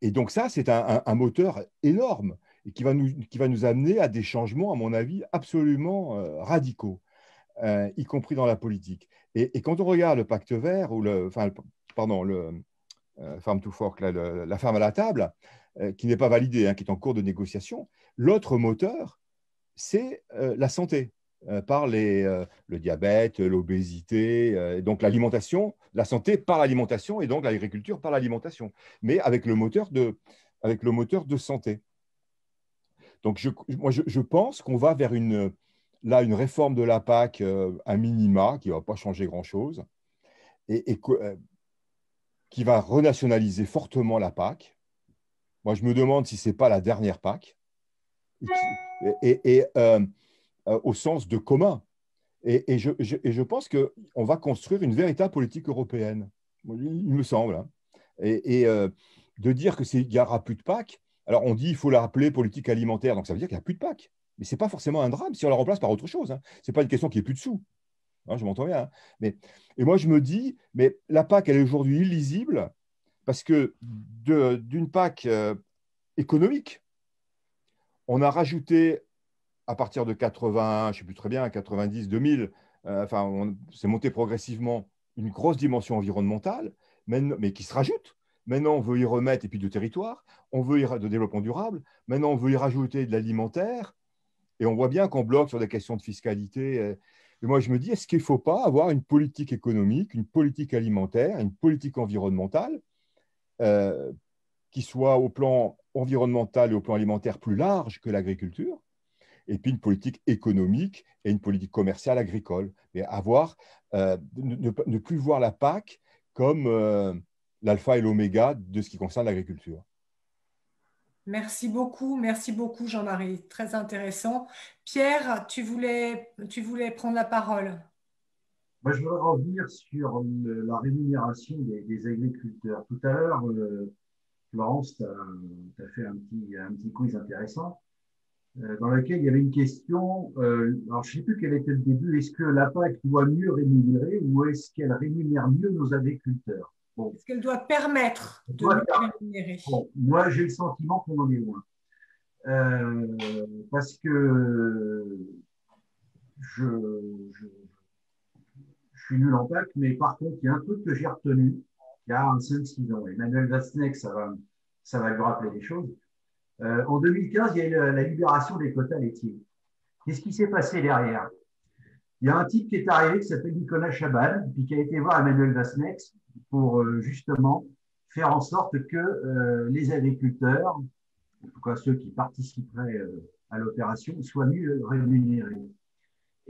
Et donc ça, c'est un moteur énorme et qui va nous amener à des changements, à mon avis, absolument radicaux, y compris dans la politique. Et quand on regarde le pacte vert ou le Farm to Fork, la ferme à la table, qui n'est pas validée, qui est en cours de négociation, l'autre moteur, c'est la santé, par le diabète, l'obésité, donc l'alimentation, la santé par l'alimentation et donc l'agriculture par l'alimentation, mais avec le moteur de santé. Donc je pense qu'on va vers une réforme de la PAC à minima, qui ne va pas changer grand-chose, et qui va renationaliser fortement la PAC. Moi, je me demande si ce n'est pas la dernière PAC, au sens de commun. Et je pense qu'on va construire une véritable politique européenne, il me semble. Et de dire qu'il n'y aura plus de PAC, alors on dit qu'il faut la rappeler politique alimentaire, donc ça veut dire qu'il n'y a plus de PAC. Mais ce n'est pas forcément un drame si on la remplace par autre chose. Ce n'est pas une question qu'il n'y ait plus de sous. Je m'entends bien. Et moi, je me dis, mais la PAC, elle est aujourd'hui illisible parce que d'une PAC économique, on a rajouté à partir de 80, je ne sais plus très bien, 90, 2000, c'est monté progressivement une grosse dimension environnementale, mais qui se rajoute. Maintenant, on veut y remettre, et puis de territoire, on veut de développement durable, maintenant, on veut y rajouter de l'alimentaire, et on voit bien qu'on bloque sur des questions de fiscalité. Et moi, je me dis, est-ce qu'il ne faut pas avoir une politique économique, une politique alimentaire, une politique environnementale qui soit au plan environnemental et au plan alimentaire plus large que l'agriculture, et puis une politique économique et une politique commerciale agricole. Mais ne plus voir la PAC comme l'alpha et l'oméga de ce qui concerne l'agriculture. Merci beaucoup Jean-Marie, très intéressant. Pierre, tu voulais prendre la parole. Moi, je voudrais revenir sur la rémunération des agriculteurs. Tout à l'heure, Florence, tu as fait un petit quiz intéressant dans lequel il y avait une question. Alors, je ne sais plus quel était le début. Est-ce que la PAC doit mieux rémunérer ou est-ce qu'elle rémunère mieux nos agriculteurs? Bon. Est-ce qu'elle doit permettre de mieux rémunérer? Bon, moi, j'ai le sentiment qu'on en est loin. Parce que je suis nul en PAC, mais par contre, il y a un truc que j'ai retenu il y a 5-6 ans. Emmanuel Vastex, ça va lui rappeler des choses. En 2015, il y a eu la libération des quotas laitiers. Qu'est-ce qui s'est passé derrière? Il y a un type qui est arrivé qui s'appelle Nicolas Chaban, puis qui a été voir Emmanuel Vastex pour justement faire en sorte que les agriculteurs, en tout cas ceux qui participeraient à l'opération, soient mieux rémunérés.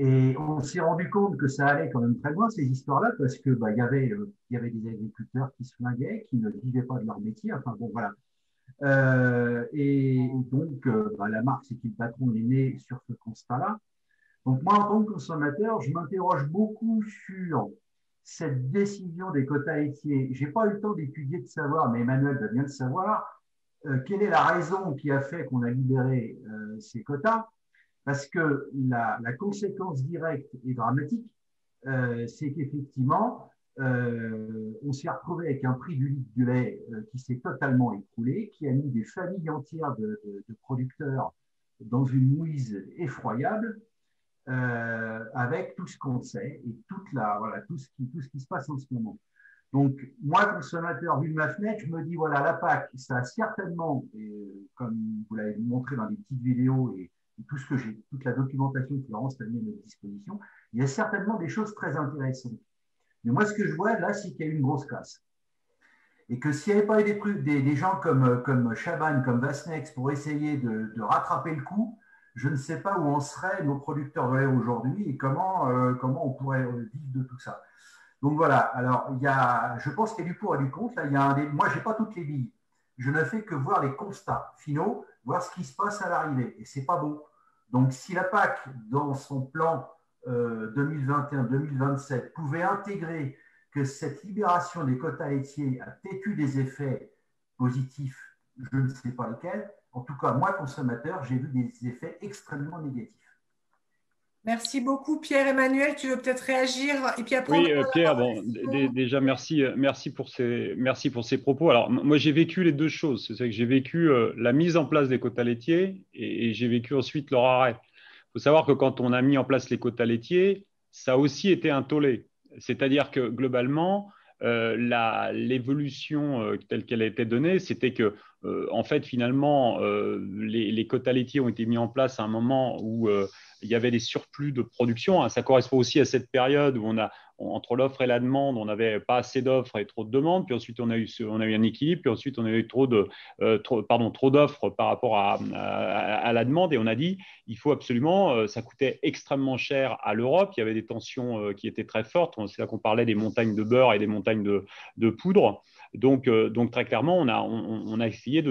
Et on s'est rendu compte que ça allait quand même très loin, ces histoires-là, parce que il y avait des agriculteurs qui se flinguaient, qui ne vivaient pas de leur métier. Enfin bon, voilà. Et donc, la marque, c'est que le patron est né sur ce constat-là. Donc moi, en tant que consommateur, je m'interroge beaucoup sur cette décision des quotas laitiers. Je n'ai pas eu le temps d'étudier, de savoir, mais Emmanuel va bien le savoir, quelle est la raison qui a fait qu'on a libéré ces quotas. Parce que la conséquence directe et dramatique, c'est qu'effectivement, on s'est retrouvé avec un prix du litre du lait qui s'est totalement écroulé, qui a mis des familles entières de producteurs dans une mouise effroyable, avec tout ce qu'on sait et tout ce qui se passe en ce moment. Donc, moi, consommateur, vu de ma fenêtre, je me dis, voilà, la PAC, ça a certainement, comme vous l'avez montré dans les petites vidéos et toute la documentation que Florence a mis à notre disposition, il y a certainement des choses très intéressantes. Mais moi, ce que je vois là, c'est qu'il y a eu une grosse casse. Et que s'il n'y avait pas eu des gens comme Chaban, comme Vasnex, pour essayer de rattraper le coup, je ne sais pas où en seraient nos producteurs de lait aujourd'hui et comment on pourrait vivre de tout ça. Donc voilà, alors je pense qu'il y a du pour et du contre. Là, moi, je n'ai pas toutes les billes. Je ne fais que voir les constats finaux, voir ce qui se passe à l'arrivée. Et ce n'est pas beau. Donc si la PAC, dans son plan 2021-2027, pouvait intégrer que cette libération des quotas laitiers a peut-être eu des effets positifs, je ne sais pas lesquels. En tout cas, moi, consommateur, j'ai vu des effets extrêmement négatifs. Merci beaucoup, Pierre-Emmanuel. Tu veux peut-être réagir et puis après, oui, Pierre, déjà, merci pour ces propos. Alors, moi, j'ai vécu les deux choses. C'est que j'ai vécu la mise en place des quotas laitiers et j'ai vécu ensuite leur arrêt. Il faut savoir que quand on a mis en place les quotas laitiers, ça a aussi été un tollé. C'est-à-dire que globalement, l'évolution telle qu'elle a été donnée, c'était que, en fait, finalement, les quotas laitiers ont été mis en place à un moment où il y avait des surplus de production. Ça correspond aussi à cette période où entre l'offre et la demande, on n'avait pas assez d'offres et trop de demandes. Puis ensuite, on a eu un équilibre. Puis ensuite, on a eu trop d'offres par rapport à la demande. Et on a dit, il faut absolument, ça coûtait extrêmement cher à l'Europe. Il y avait des tensions qui étaient très fortes. C'est là qu'on parlait des montagnes de beurre et des montagnes de poudre. Donc très clairement, on a essayé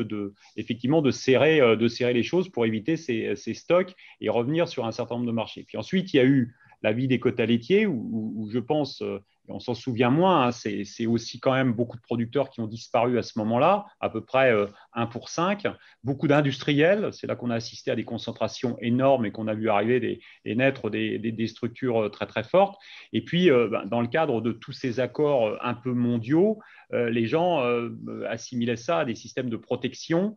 effectivement de serrer les choses pour éviter ces stocks et revenir sur un certain nombre de marchés. Puis ensuite, il y a eu la vie des quotas laitiers où je pense, et on s'en souvient moins, c'est aussi quand même beaucoup de producteurs qui ont disparu à ce moment-là, à peu près 1 pour 5. Beaucoup d'industriels, c'est là qu'on a assisté à des concentrations énormes et qu'on a vu arriver et naître des structures très très fortes. Et puis, dans le cadre de tous ces accords un peu mondiaux, les gens assimilaient ça à des systèmes de protection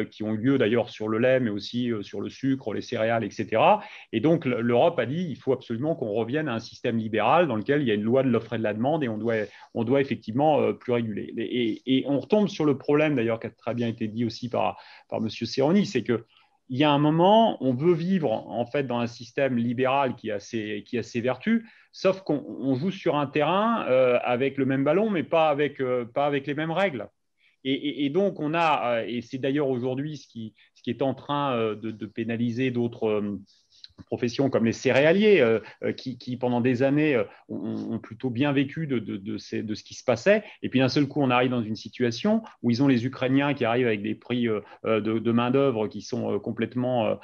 qui ont eu lieu d'ailleurs sur le lait, mais aussi sur le sucre, les céréales, etc. Et donc, l'Europe a dit il faut absolument qu'on revienne à un système libéral dans lequel il y a une loi de l'offre et de la demande et on doit effectivement plus réguler. Et on retombe sur le problème d'ailleurs qui a très bien été dit aussi par M. Serroni, c'est que il y a un moment, on veut vivre en fait dans un système libéral qui a ses vertus, sauf qu'on joue sur un terrain avec le même ballon, mais pas avec les mêmes règles. Et donc, on a, et c'est d'ailleurs aujourd'hui ce qui est en train de pénaliser d'autres professions comme les céréaliers qui pendant des années ont plutôt bien vécu de ce qui se passait, et puis d'un seul coup on arrive dans une situation où ils ont les Ukrainiens qui arrivent avec des prix de main d'œuvre qui sont complètement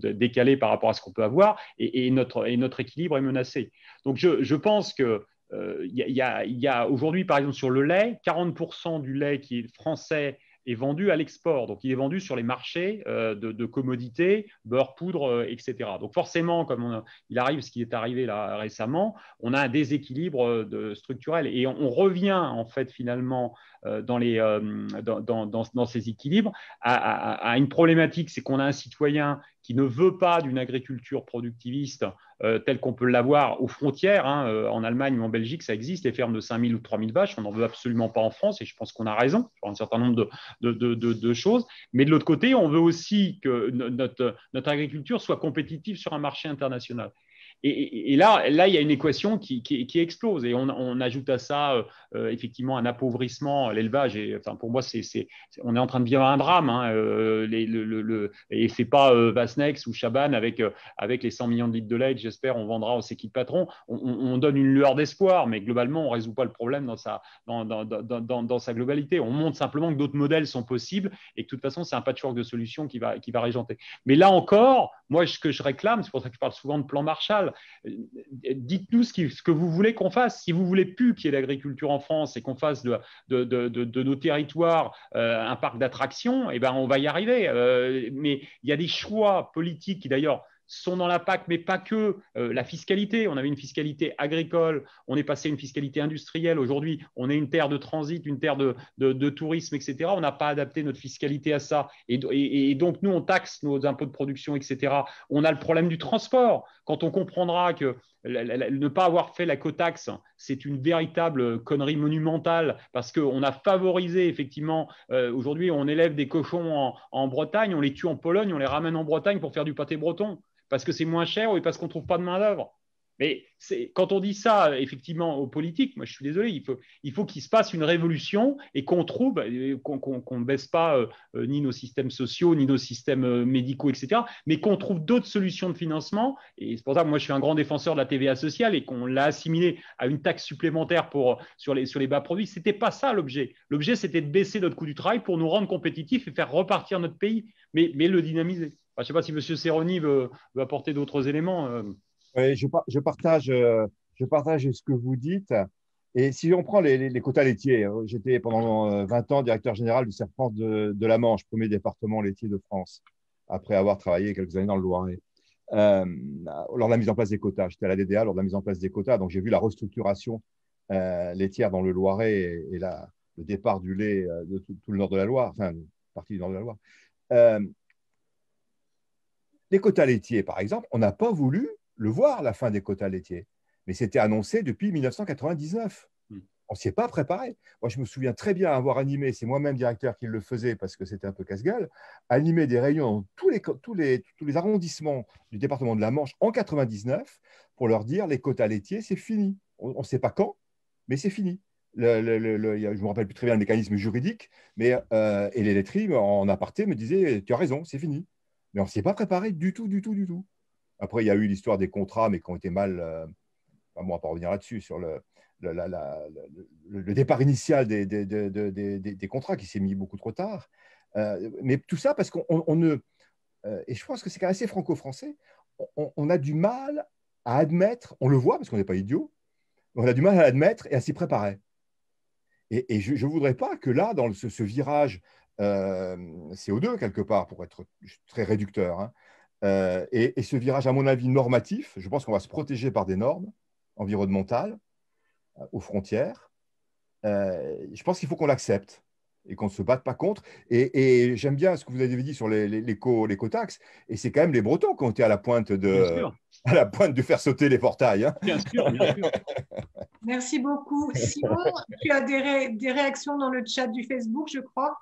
décalés par rapport à ce qu'on peut avoir, et notre équilibre est menacé. Donc je pense que il y a aujourd'hui, par exemple, sur le lait, 40% du lait qui est français est vendu à l'export. Donc, il est vendu sur les marchés de commodités, beurre, poudre, etc. Donc, forcément, comme il arrive ce qui est arrivé là récemment, on a un déséquilibre structurel. Et on revient, en fait, finalement, dans ces équilibres à une problématique, c'est qu'on a un citoyen qui ne veut pas d'une agriculture productiviste telle qu'on peut l'avoir aux frontières. En Allemagne ou en Belgique, ça existe, les fermes de 5000 ou 3000 vaches. On n'en veut absolument pas en France, et je pense qu'on a raison sur un certain nombre de choses. Mais de l'autre côté, on veut aussi que notre agriculture soit compétitive sur un marché international. Et là, il y a une équation qui explose. Et on ajoute à ça effectivement un appauvrissement. L'élevage, enfin, pour moi, on est en train de vivre un drame. Hein, et ce n'est pas Vasnex ou Chaban avec les 100 millions de litres de lait, j'espère, on vendra au C'est qui le patron. On donne une lueur d'espoir, mais globalement, on ne résout pas le problème dans sa globalité. On montre simplement que d'autres modèles sont possibles et que de toute façon, c'est un patchwork de solutions qui va régenter. Mais là encore, moi, ce que je réclame, c'est pour ça que je parle souvent de plan Marshall, dites-nous ce que vous voulez qu'on fasse. Si vous voulez plus qu'il y ait l'agriculture en France et qu'on fasse de nos territoires un parc d'attractions, eh ben, on va y arriver. Mais il y a des choix politiques qui, d'ailleurs, sont dans la PAC, mais pas que. La fiscalité, on avait une fiscalité agricole, on est passé à une fiscalité industrielle. Aujourd'hui, on est une terre de transit, une terre de tourisme, etc. On n'a pas adapté notre fiscalité à ça. Et donc, nous, on taxe nos impôts de production, etc. On a le problème du transport. Quand on comprendra que ne pas avoir fait la cotaxe, c'est une véritable connerie monumentale parce qu'on a favorisé, effectivement, aujourd'hui, on élève des cochons en Bretagne, on les tue en Pologne, on les ramène en Bretagne pour faire du pâté breton. Parce que c'est moins cher ou parce qu'on ne trouve pas de main-d'œuvre. Mais quand on dit ça, effectivement, aux politiques, moi je suis désolé, il faut qu'il se passe une révolution et qu'on trouve, qu'on ne baisse pas ni nos systèmes sociaux, ni nos systèmes médicaux, etc., mais qu'on trouve d'autres solutions de financement. Et c'est pour ça que moi je suis un grand défenseur de la TVA sociale et qu'on l'a assimilé à une taxe supplémentaire sur les bas produits. Ce n'était pas ça l'objet. L'objet, c'était de baisser notre coût du travail pour nous rendre compétitifs et faire repartir notre pays, mais le dynamiser. Je ne sais pas si M. Serroni veut apporter d'autres éléments. Oui, je partage ce que vous dites. Et si on prend les quotas laitiers, j'étais pendant 20 ans directeur général du CERFRANS de la Manche, premier département laitier de France, après avoir travaillé quelques années dans le Loiret. Lors de la mise en place des quotas, j'étais à la DDA lors de la mise en place des quotas, donc j'ai vu la restructuration laitière dans le Loiret et le départ du lait de tout le nord de la Loire, enfin, une partie du nord de la Loire. Les quotas laitiers, par exemple, on n'a pas voulu le voir, la fin des quotas laitiers. Mais c'était annoncé depuis 1999. On ne s'y est pas préparé. Moi, je me souviens très bien avoir animé, c'est moi-même directeur qui le faisait parce que c'était un peu casse-gueule, animé des réunions dans tous les arrondissements du département de la Manche en 1999 pour leur dire les quotas laitiers, c'est fini. On ne sait pas quand, mais c'est fini. Je ne me rappelle plus très bien le mécanisme juridique, mais, et les laiteries en aparté me disaient tu as raison, c'est fini. Mais on ne s'y est pas préparé du tout. Après, il y a eu l'histoire des contrats, mais qui ont été mal. On ne va pas revenir là-dessus, sur le départ initial des contrats qui s'est mis beaucoup trop tard. Mais tout ça parce qu'on ne. Et je pense que c'est quand même assez franco-français. On a du mal à admettre, on le voit parce qu'on n'est pas idiot, on a du mal à admettre et à s'y préparer. Et je ne voudrais pas que là, dans ce virage CO2, quelque part, pour être très réducteur, hein, et ce virage, à mon avis, normatif, je pense qu'on va se protéger par des normes environnementales aux frontières. Je pense qu'il faut qu'on l'accepte et qu'on ne se batte pas contre. Et j'aime bien ce que vous avez dit sur l'éco-taxe. Et c'est quand même les Bretons qui ont été à la pointe de faire sauter les portails. Hein. Bien sûr. Merci beaucoup. Simon, tu as des réactions dans le chat du Facebook, je crois.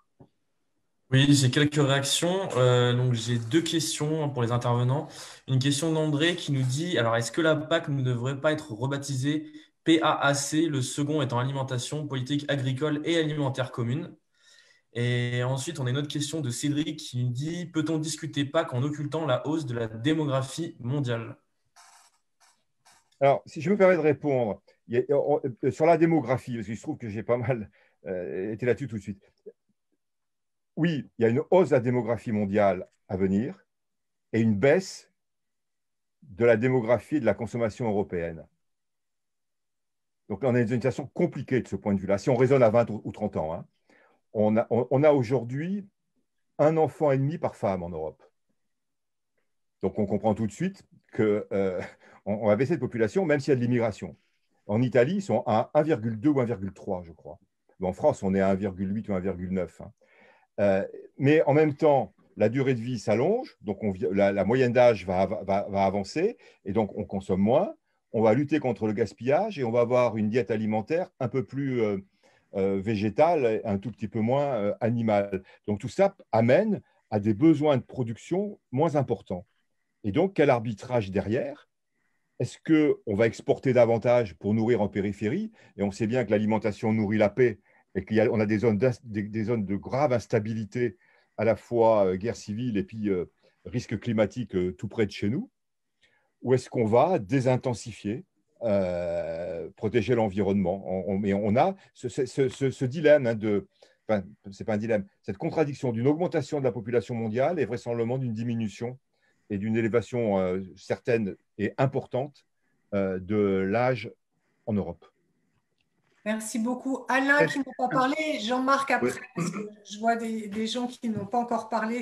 Oui, j'ai quelques réactions. Donc, j'ai deux questions pour les intervenants. Une question d'André qui nous dit, alors, est-ce que la PAC ne devrait pas être rebaptisée PAAC, le second étant alimentation, politique agricole et alimentaire commune? Et ensuite, on a une autre question de Cédric qui nous dit, peut-on discuter PAC en occultant la hausse de la démographie mondiale? Alors, si je me permets de répondre, sur la démographie, parce qu'il se trouve que j'ai pas mal été là-dessus tout de suite. Oui, il y a une hausse de la démographie mondiale à venir et une baisse de la démographie et de la consommation européenne. Donc, on a une situation compliquée de ce point de vue-là. Si on raisonne à 20 ou 30 ans, hein, on a aujourd'hui 1 enfant et demi par femme en Europe. Donc, on comprend tout de suite qu'on va baisser de population, même s'il y a de l'immigration. En Italie, ils sont à 1,2 ou 1,3, je crois. En France, on est à 1,8 ou 1,9. Hein. Mais en même temps, la durée de vie s'allonge, donc la moyenne d'âge va avancer, et donc on consomme moins, on va lutter contre le gaspillage, et on va avoir une diète alimentaire un peu plus végétale, un tout petit peu moins animale. Donc tout ça amène à des besoins de production moins importants. Et donc, quel arbitrage derrière? est-ce qu'on va exporter davantage pour nourrir en périphérie? Et on sait bien que l'alimentation nourrit la paix et qu'on a des zones de grave instabilité, à la fois guerre civile et puis risque climatique tout près de chez nous. Ou est-ce qu'on va désintensifier, protéger l'environnement? Mais on a ce dilemme enfin, c'est pas un dilemme, cette contradiction d'une augmentation de la population mondiale et vraisemblablement d'une diminution et d'une élévation certaine et importante de l'âge en Europe. Merci beaucoup. Alain qui n'a pas parlé, Jean-Marc après, parce que je vois des gens qui n'ont pas encore parlé.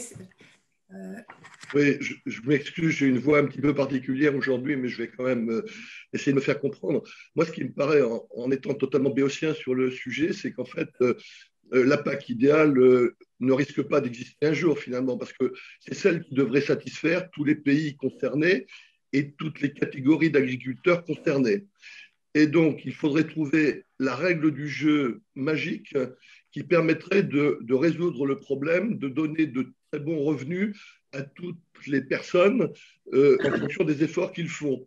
Oui, je m'excuse, j'ai une voix un petit peu particulière aujourd'hui, mais je vais quand même essayer de me faire comprendre. Moi, ce qui me paraît, en étant totalement béotien sur le sujet, c'est qu'en fait, la PAC idéale ne risque pas d'exister un jour, finalement, parce que c'est celle qui devrait satisfaire tous les pays concernés et toutes les catégories d'agriculteurs concernés. Et donc, il faudrait trouver la règle du jeu magique qui permettrait de résoudre le problème, de donner de très bons revenus à toutes les personnes en fonction des efforts qu'ils font.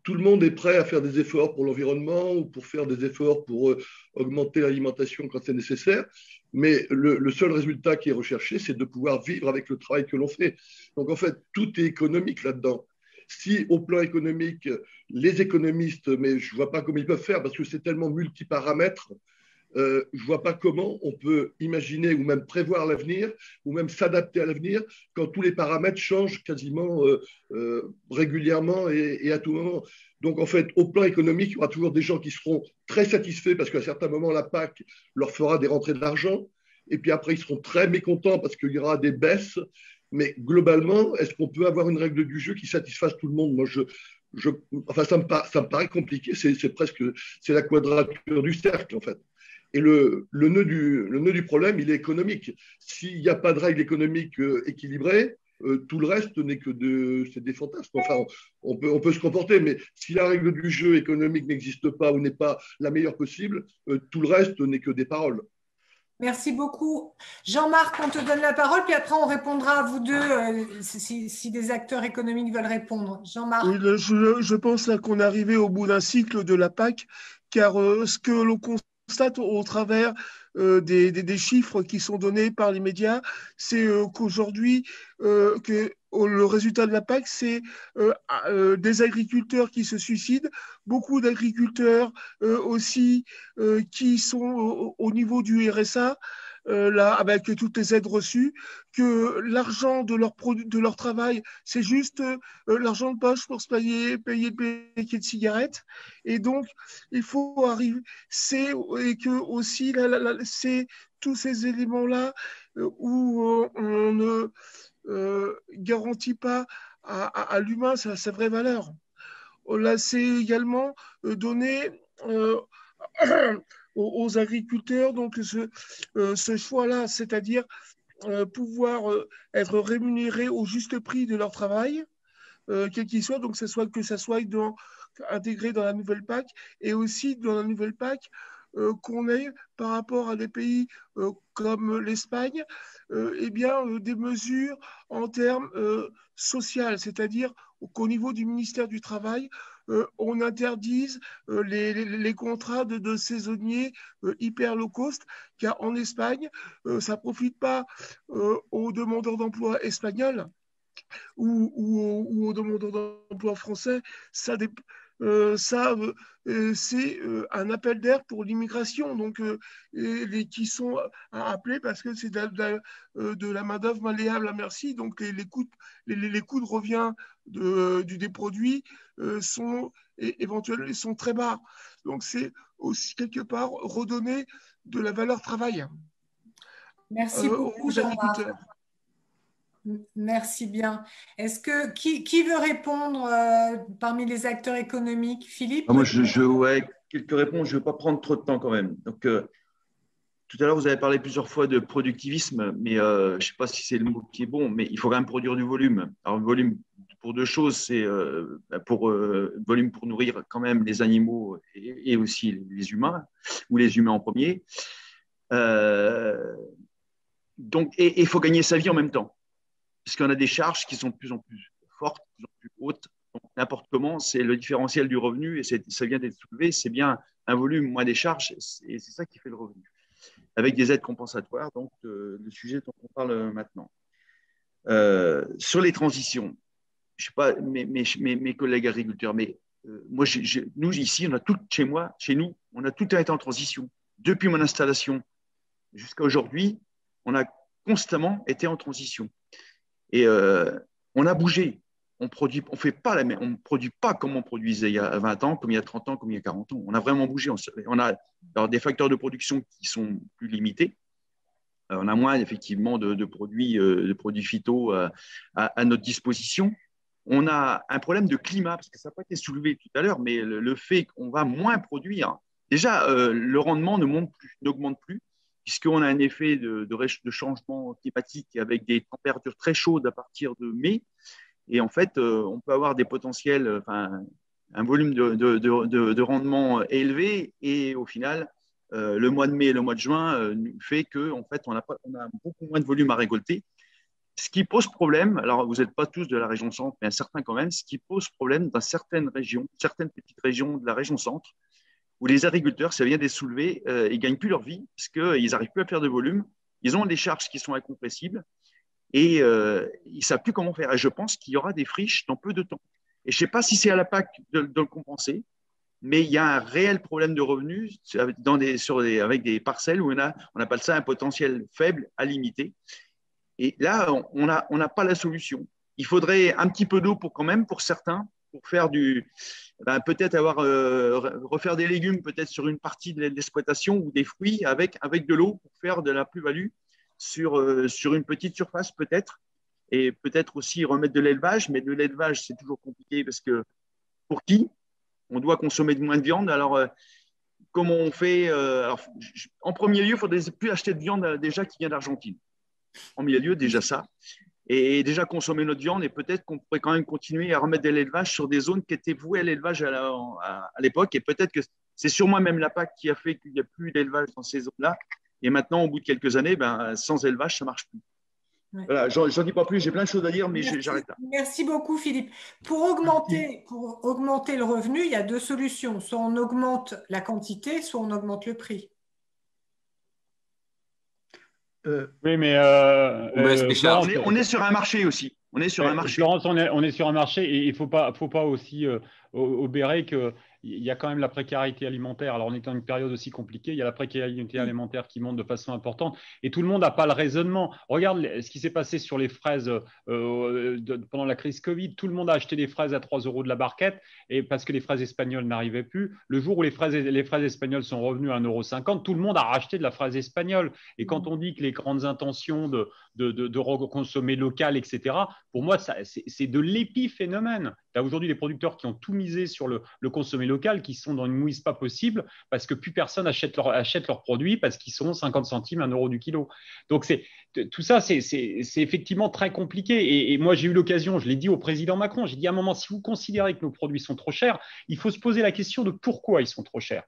Tout le monde est prêt à faire des efforts pour l'environnement ou pour faire des efforts pour augmenter l'alimentation quand c'est nécessaire, mais le seul résultat qui est recherché, c'est de pouvoir vivre avec le travail que l'on fait. Donc, en fait, tout est économique là-dedans. Si, au plan économique, les économistes, mais je ne vois pas comment ils peuvent faire parce que c'est tellement multiparamètres, je ne vois pas comment on peut imaginer ou même prévoir l'avenir ou même s'adapter à l'avenir quand tous les paramètres changent quasiment régulièrement et à tout moment. Donc, en fait, au plan économique, il y aura toujours des gens qui seront très satisfaits parce qu'à certains moments, la PAC leur fera des rentrées d'argent. Et puis après, ils seront très mécontents parce qu'il y aura des baisses. Mais globalement, est-ce qu'on peut avoir une règle du jeu qui satisfasse tout le monde? Moi, enfin, ça me paraît compliqué. C'est la quadrature du cercle, en fait. Et le nœud du problème, il est économique. S'il n'y a pas de règle économique équilibrée, tout le reste n'est que c'est des fantasmes. Enfin, on peut se comporter, mais si la règle du jeu économique n'existe pas ou n'est pas la meilleure possible, tout le reste n'est que des paroles. Merci beaucoup. Jean-Marc, on te donne la parole, puis après on répondra à vous deux si des acteurs économiques veulent répondre. Jean-Marc. Oui, je pense là qu'on est arrivé au bout d'un cycle de la PAC, car ce que l'on constate au travers des chiffres qui sont donnés par les médias, c'est qu'aujourd'hui, que le résultat de la PAC, c'est des agriculteurs qui se suicident, beaucoup d'agriculteurs aussi qui sont au niveau du RSA, là, avec toutes les aides reçues, que l'argent de leur travail, c'est juste l'argent de poche pour se payer le paquet de cigarettes. Et donc, il faut arriver, et que aussi, c'est tous ces éléments-là où on ne garantit pas à l'humain sa vraie valeur. Là, c'est également donné aux agriculteurs donc ce choix-là, c'est-à-dire pouvoir être rémunérés au juste prix de leur travail, quel qu'il soit, donc que ça soit intégré dans la nouvelle PAC, et aussi dans la nouvelle PAC qu'on ait par rapport à des pays comme l'Espagne, eh bien, des mesures en termes sociaux, c'est-à-dire qu'au niveau du ministère du Travail, on interdise les contrats de saisonniers hyper low cost, car en Espagne, ça ne profite pas aux demandeurs d'emploi espagnols ou aux demandeurs d'emploi français. C'est un appel d'air pour l'immigration, donc qui sont appelés parce que c'est de la main-d'œuvre malléable à merci, donc les coûts de revient des produits sont éventuellement sont très bas. Donc c'est aussi quelque part redonner de la valeur travail. Merci beaucoup, aux agriculteurs. Merci bien. Est-ce que qui veut répondre parmi les acteurs économiques? Philippe? Moi, ouais, quelques réponses. Je ne veux pas prendre trop de temps quand même. Donc, tout à l'heure, vous avez parlé plusieurs fois de productivisme, mais je ne sais pas si c'est le mot qui est bon, mais il faut quand même produire du volume. Alors, volume pour deux choses, c'est volume pour nourrir quand même les animaux et aussi les humains, ou les humains en premier. Donc, il faut gagner sa vie en même temps. Parce qu'on a des charges qui sont de plus en plus fortes, de plus en plus hautes. Donc, n'importe comment, c'est le différentiel du revenu et ça vient d'être soulevé, c'est bien un volume moins des charges et c'est ça qui fait le revenu. Avec des aides compensatoires, donc le sujet dont on parle maintenant. Sur les transitions, je ne sais pas mes collègues agriculteurs, mais moi, nous ici, on a tout chez nous, on a tout été en transition. Depuis mon installation jusqu'à aujourd'hui, on a constamment été en transition. Et on a bougé. On produit pas comme on produisait il y a 20 ans, comme il y a 30 ans, comme il y a 40 ans. On a vraiment bougé. On a alors, des facteurs de production qui sont plus limités. On a moins effectivement de produits phyto à notre disposition. On a un problème de climat, parce que ça n'a pas été soulevé tout à l'heure, mais le fait qu'on va moins produire, déjà, le rendement n'augmente plus, puisqu'on a un effet de changement climatique avec des températures très chaudes à partir de mai. Et en fait, on peut avoir des potentiels, un volume de rendement élevé, et au final, le mois de mai et le mois de juin fait qu'en fait, on a beaucoup moins de volume à récolter. Ce qui pose problème, alors vous n'êtes pas tous de la région centre, mais certains quand même, ce qui pose problème dans certaines régions, certaines petites régions de la région centre, où les agriculteurs, ça vient d'être soulevé, ils ne gagnent plus leur vie parce qu'ils n'arrivent plus à faire de volume, ils ont des charges qui sont incompressibles et ils ne savent plus comment faire. Et je pense qu'il y aura des friches dans peu de temps. Et je ne sais pas si c'est à la PAC de le compenser, mais il y a un réel problème de revenus avec des parcelles où on appelle ça un potentiel faible à limiter. Et là, on n'a pas la solution. Il faudrait un petit peu d'eau pour certains, pour faire peut-être refaire des légumes peut-être sur une partie de l'exploitation ou des fruits avec de l'eau pour faire de la plus-value sur une petite surface peut-être. Et peut-être aussi remettre de l'élevage, mais de l'élevage, c'est toujours compliqué parce que pour qui? On doit consommer de moins de viande. Alors, comment on fait? En premier lieu, il ne faudrait plus acheter de viande déjà qui vient d'Argentine. En milieu lieu, déjà ça. Et déjà consommer notre viande, et peut-être qu'on pourrait quand même continuer à remettre de l'élevage sur des zones qui étaient vouées à l'élevage à l'époque. Et peut-être que c'est sûrement même la PAC qui a fait qu'il n'y a plus d'élevage dans ces zones-là. Et maintenant, au bout de quelques années, sans élevage, ça ne marche plus. Ouais. Voilà, j'en dis pas plus, j'ai plein de choses à dire, mais j'arrête là. Merci beaucoup, Philippe. Pour augmenter le revenu, il y a deux solutions. Soit on augmente la quantité, soit on augmente le prix. Oui, mais on est sur un marché aussi. On est sur un marché. Florence, on est sur un marché et il ne faut pas aussi obérer qu'il y a quand même la précarité alimentaire. Alors, on est dans une période aussi compliquée. Il y a la précarité alimentaire qui monte de façon importante et tout le monde n'a pas le raisonnement. Regarde ce qui s'est passé sur les fraises pendant la crise Covid. Tout le monde a acheté des fraises à 3 € de la barquette et parce que les fraises espagnoles n'arrivaient plus. Le jour où les fraises espagnoles sont revenues à 1,50 €, tout le monde a racheté de la fraise espagnole. Et quand on dit que les grandes intentions de reconsommer local, etc., pour moi, c'est de l'épiphénomène. Tu as aujourd'hui des producteurs qui ont tout misé sur le consommer local, qui sont dans une mouise pas possible parce que plus personne achète leurs produits parce qu'ils sont 50 centimes, 1 € du kilo. Donc, tout ça, c'est effectivement très compliqué. Et moi, j'ai eu l'occasion, je l'ai dit au président Macron, j'ai dit à un moment, si vous considérez que nos produits sont trop chers, il faut se poser la question de pourquoi ils sont trop chers.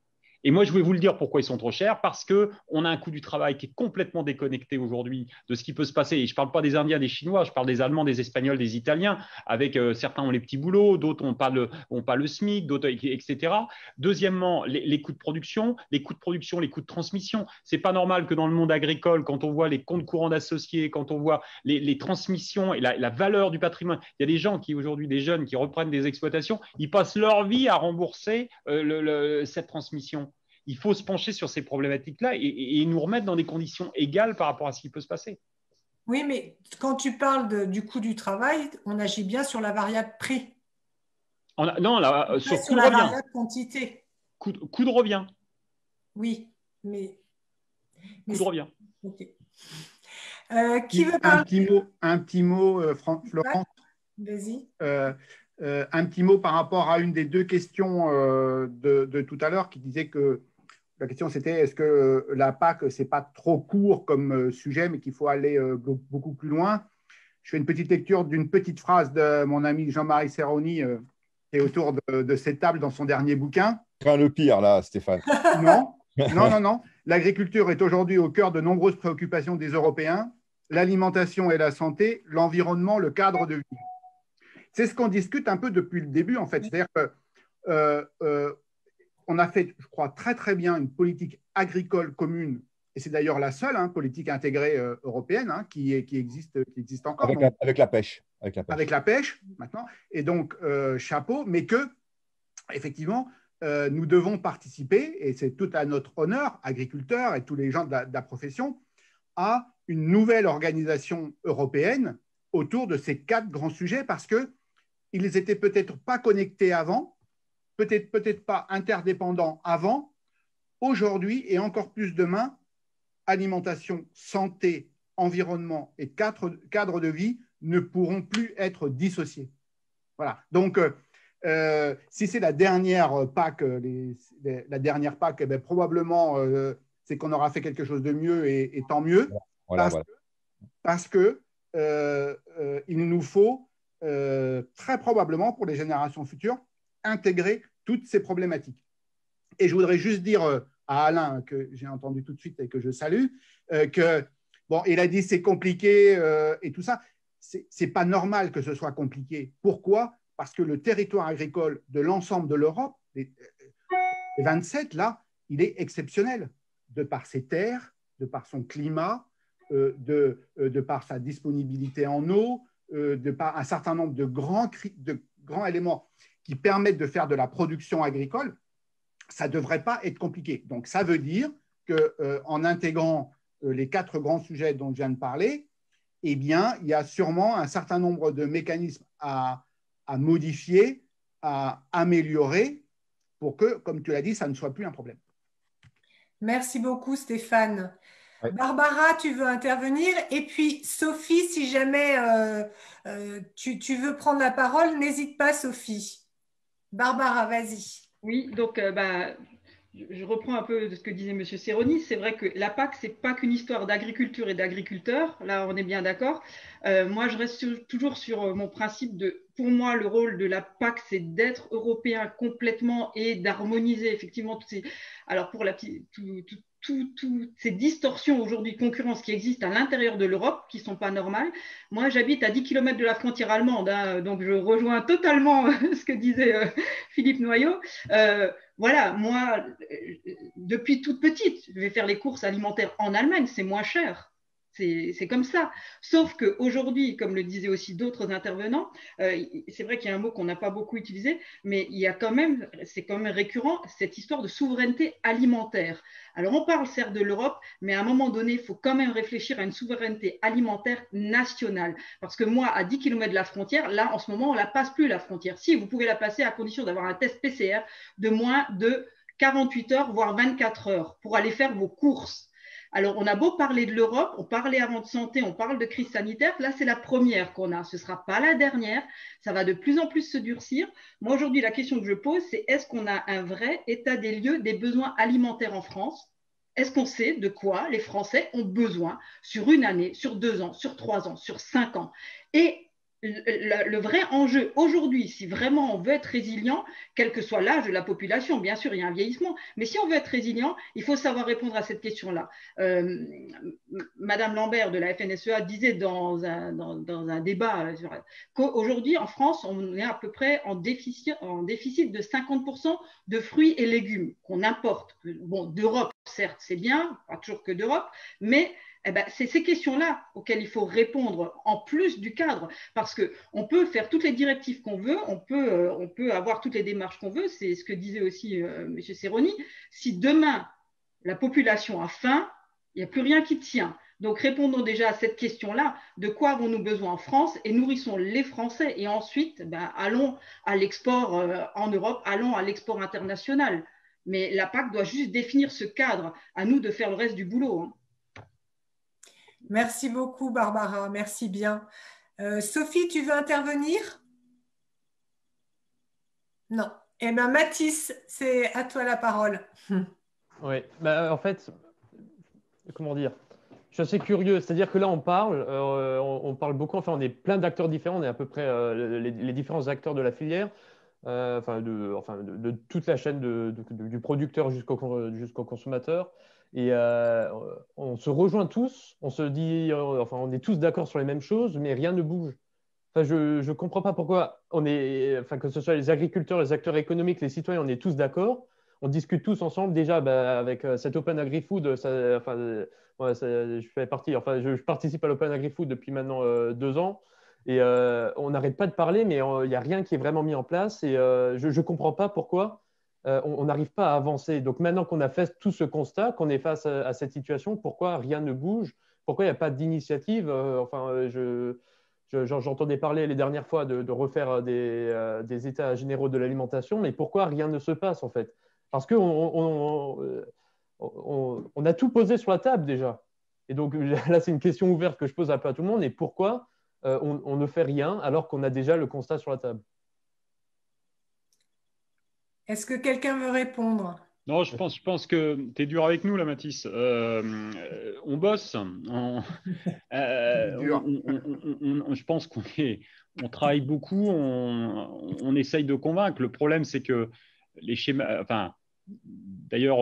Et moi, je vais vous le dire pourquoi ils sont trop chers, parce qu'on a un coût du travail qui est complètement déconnecté aujourd'hui de ce qui peut se passer. Et je ne parle pas des Indiens, des Chinois, je parle des Allemands, des Espagnols, des Italiens, avec certains ont les petits boulots, d'autres n'ont pas le SMIC, d'autres, etc. Deuxièmement, les coûts de production, les coûts de transmission. Ce n'est pas normal que dans le monde agricole, quand on voit les comptes courants d'associés, quand on voit les transmissions et la valeur du patrimoine, il y a des gens qui aujourd'hui, des jeunes qui reprennent des exploitations, ils passent leur vie à rembourser cette transmission. Il faut se pencher sur ces problématiques-là et nous remettre dans des conditions égales par rapport à ce qui peut se passer. Oui, mais quand tu parles du coût du travail, on agit bien sur la variable prix. Sur coût de la revient. Variable quantité. Coût de revient. Oui, mais coût de revient. Ok. Qui veut parler? Un petit mot, Florence. Vas-y. Un petit mot par rapport à une des deux questions de tout à l'heure qui disait que la question c'était est-ce que la PAC c'est pas trop court comme sujet mais qu'il faut aller beaucoup plus loin. Je fais une petite lecture d'une petite phrase de mon ami Jean-Marie Serroni qui est autour de cette table dans son dernier bouquin. Crains le pire là, Stéphane. Non. L'agriculture est aujourd'hui au cœur de nombreuses préoccupations des Européens, l'alimentation et la santé, l'environnement, le cadre de vie. c'est ce qu'on discute un peu depuis le début, en fait. C'est-à-dire qu'on a fait, je crois, très, très bien une politique agricole commune, et c'est d'ailleurs la seule politique intégrée européenne qui existe encore. Avec la pêche. Avec la pêche, maintenant. Et donc, chapeau, mais que, effectivement, nous devons participer, et c'est tout à notre honneur, agriculteurs et tous les gens de la profession, à une nouvelle organisation européenne autour de ces 4 grands sujets, parce qu'ils n'étaient peut-être pas connectés avant, peut-être pas interdépendants avant. Aujourd'hui, et encore plus demain, alimentation, santé, environnement et cadre de vie ne pourront plus être dissociés. Voilà. Donc, si c'est la dernière PAC, eh bien, probablement, c'est qu'on aura fait quelque chose de mieux et tant mieux. Parce que il nous faut très probablement, pour les générations futures, intégrer toutes ces problématiques. Et je voudrais juste dire à Alain, que j'ai entendu tout de suite et que je salue, que, bon, il a dit c'est compliqué et tout ça. C'est pas normal que ce soit compliqué. Pourquoi? Parce que le territoire agricole de l'ensemble de l'Europe, les 27, là, il est exceptionnel, de par ses terres, de par son climat, de par sa disponibilité en eau, de par un certain nombre de grands éléments qui permettent de faire de la production agricole. Ça ne devrait pas être compliqué. Donc, ça veut dire qu'en intégrant les 4 grands sujets dont je viens de parler, eh bien, il y a sûrement un certain nombre de mécanismes à modifier, à améliorer pour que, comme tu l'as dit, ça ne soit plus un problème. Merci beaucoup, Stéphane. Ouais. Barbara, tu veux intervenir? Et puis, Sophie, si jamais tu veux prendre la parole, n'hésite pas, Sophie. Barbara, vas-y. Oui, donc je reprends un peu de ce que disait M. Serroni. C'est vrai que la PAC, ce n'est pas qu'une histoire d'agriculture et d'agriculteurs. Là, on est bien d'accord. Moi, je reste toujours sur mon principe de, pour moi, le rôle de la PAC, c'est d'être européen complètement et d'harmoniser effectivement toutes ces… Alors, pour toutes ces distorsions aujourd'hui de concurrence qui existent à l'intérieur de l'Europe, qui ne sont pas normales. Moi, j'habite à 10 km de la frontière allemande, donc je rejoins totalement ce que disait Philippe Noyau. Voilà, moi, depuis toute petite, je vais faire les courses alimentaires en Allemagne, c'est moins cher. C'est comme ça. Sauf qu'aujourd'hui, comme le disaient aussi d'autres intervenants, c'est vrai qu'il y a un mot qu'on n'a pas beaucoup utilisé, mais il y a quand même, c'est quand même récurrent, cette histoire de souveraineté alimentaire. Alors, on parle certes de l'Europe, mais à un moment donné, il faut quand même réfléchir à une souveraineté alimentaire nationale. Parce que moi, à 10 km de la frontière, là, en ce moment, on ne la passe plus, la frontière. Si, vous pouvez la passer à condition d'avoir un test PCR de moins de 48 heures, voire 24 heures, pour aller faire vos courses. Alors, on a beau parler de l'Europe, on parlait avant de santé, on parle de crise sanitaire. Là, c'est la première qu'on a. Ce ne sera pas la dernière. Ça va de plus en plus se durcir. Moi, aujourd'hui, la question que je pose, c'est est-ce qu'on a un vrai état des lieux des besoins alimentaires en France? Est-ce qu'on sait de quoi les Français ont besoin sur une année, sur 2 ans, sur 3 ans, sur 5 ans? Et le vrai enjeu aujourd'hui, si vraiment on veut être résilient, quel que soit l'âge de la population, bien sûr, il y a un vieillissement, mais si on veut être résilient, il faut savoir répondre à cette question-là. Madame Lambert de la FNSEA disait dans un débat qu'aujourd'hui, en France, on est à peu près en déficit de 50% de fruits et légumes qu'on importe. Bon, d'Europe, certes, c'est bien, pas toujours que d'Europe, mais c'est ces questions-là auxquelles il faut répondre en plus du cadre, parce qu'on peut faire toutes les directives qu'on veut, on peut avoir toutes les démarches qu'on veut, c'est ce que disait aussi M. Serroni. Si demain, la population a faim, il n'y a plus rien qui tient. Donc, répondons déjà à cette question-là, de quoi avons-nous besoin en France et nourrissons les Français et ensuite, allons à l'export en Europe, allons à l'export international. Mais la PAC doit juste définir ce cadre, à nous de faire le reste du boulot. Hein. Merci beaucoup, Barbara. Merci bien. Sophie, tu veux intervenir? Non. Eh bien, Mathis, c'est à toi la parole. Oui, en fait, comment dire? Je suis assez curieux. C'est-à-dire que là, on parle beaucoup. Enfin, on est plein d'acteurs différents. On est à peu près les différents acteurs de la filière. De toute la chaîne du producteur jusqu'au consommateur. Et on se rejoint tous, on se dit, on est tous d'accord sur les mêmes choses, mais rien ne bouge. enfin, je ne comprends pas pourquoi que ce soit les agriculteurs, les acteurs économiques, les citoyens, on est tous d'accord. On discute tous ensemble. Déjà, avec cet Open Agri-Food, ouais, je participe à l'Open Agri-Food depuis maintenant 2 ans. Et on n'arrête pas de parler, mais il n'y a rien qui est vraiment mis en place. Et je ne comprends pas pourquoi on n'arrive pas à avancer. Donc maintenant qu'on a fait tout ce constat, qu'on est face à cette situation, pourquoi rien ne bouge? Pourquoi il n'y a pas d'initiative? J'entendais parler les dernières fois de refaire des états généraux de l'alimentation, mais pourquoi rien ne se passe en fait? Parce qu'on a tout posé sur la table déjà. Et donc là, c'est une question ouverte que je pose un peu à tout le monde. Et pourquoi on ne fait rien alors qu'on a déjà le constat sur la table? Est-ce que quelqu'un veut répondre? Non, je pense que tu es dur avec nous, là, Mathis. On bosse. Je pense on travaille beaucoup, on essaye de convaincre. Le problème, c'est que les schémas. D'ailleurs,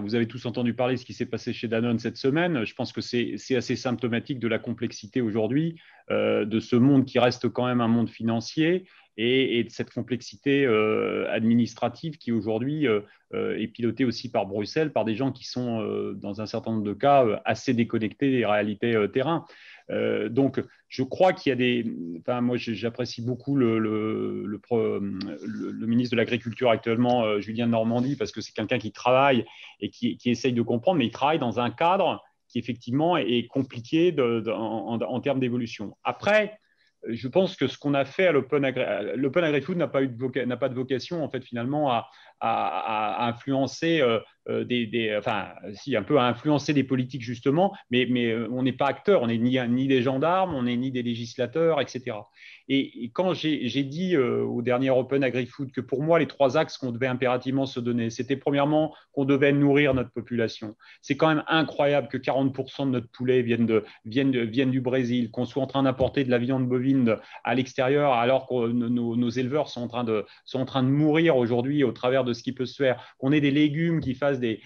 vous avez tous entendu parler de ce qui s'est passé chez Danone cette semaine. Je pense que c'est assez symptomatique de la complexité aujourd'hui, de ce monde qui reste quand même un monde financier et de cette complexité administrative qui aujourd'hui est pilotée aussi par Bruxelles, par des gens qui sont, dans un certain nombre de cas, assez déconnectés des réalités terrain. Donc, je crois qu'il y a moi, j'apprécie beaucoup le ministre de l'Agriculture actuellement, Julien Normandie, parce que c'est quelqu'un qui travaille et qui essaye de comprendre, mais il travaille dans un cadre qui, effectivement, est compliqué en termes d'évolution. Après, je pense que ce qu'on a fait à l'Open Agri-Food n'a pas de vocation, en fait, finalement, à influencer un peu à influencer des politiques, justement, mais on n'est pas acteur, on n'est ni des gendarmes, on n'est ni des législateurs, etc. Et quand j'ai dit au dernier Open Agri-Food que pour moi, les 3 axes qu'on devait impérativement se donner, c'était premièrement qu'on devait nourrir notre population. C'est quand même incroyable que 40% de notre poulet viennent du Brésil, qu'on soit en train d'importer de la viande bovine à l'extérieur, alors que nos éleveurs sont en train de mourir aujourd'hui au travers de ce qui peut se faire, qu'on ait des légumes qui fassent des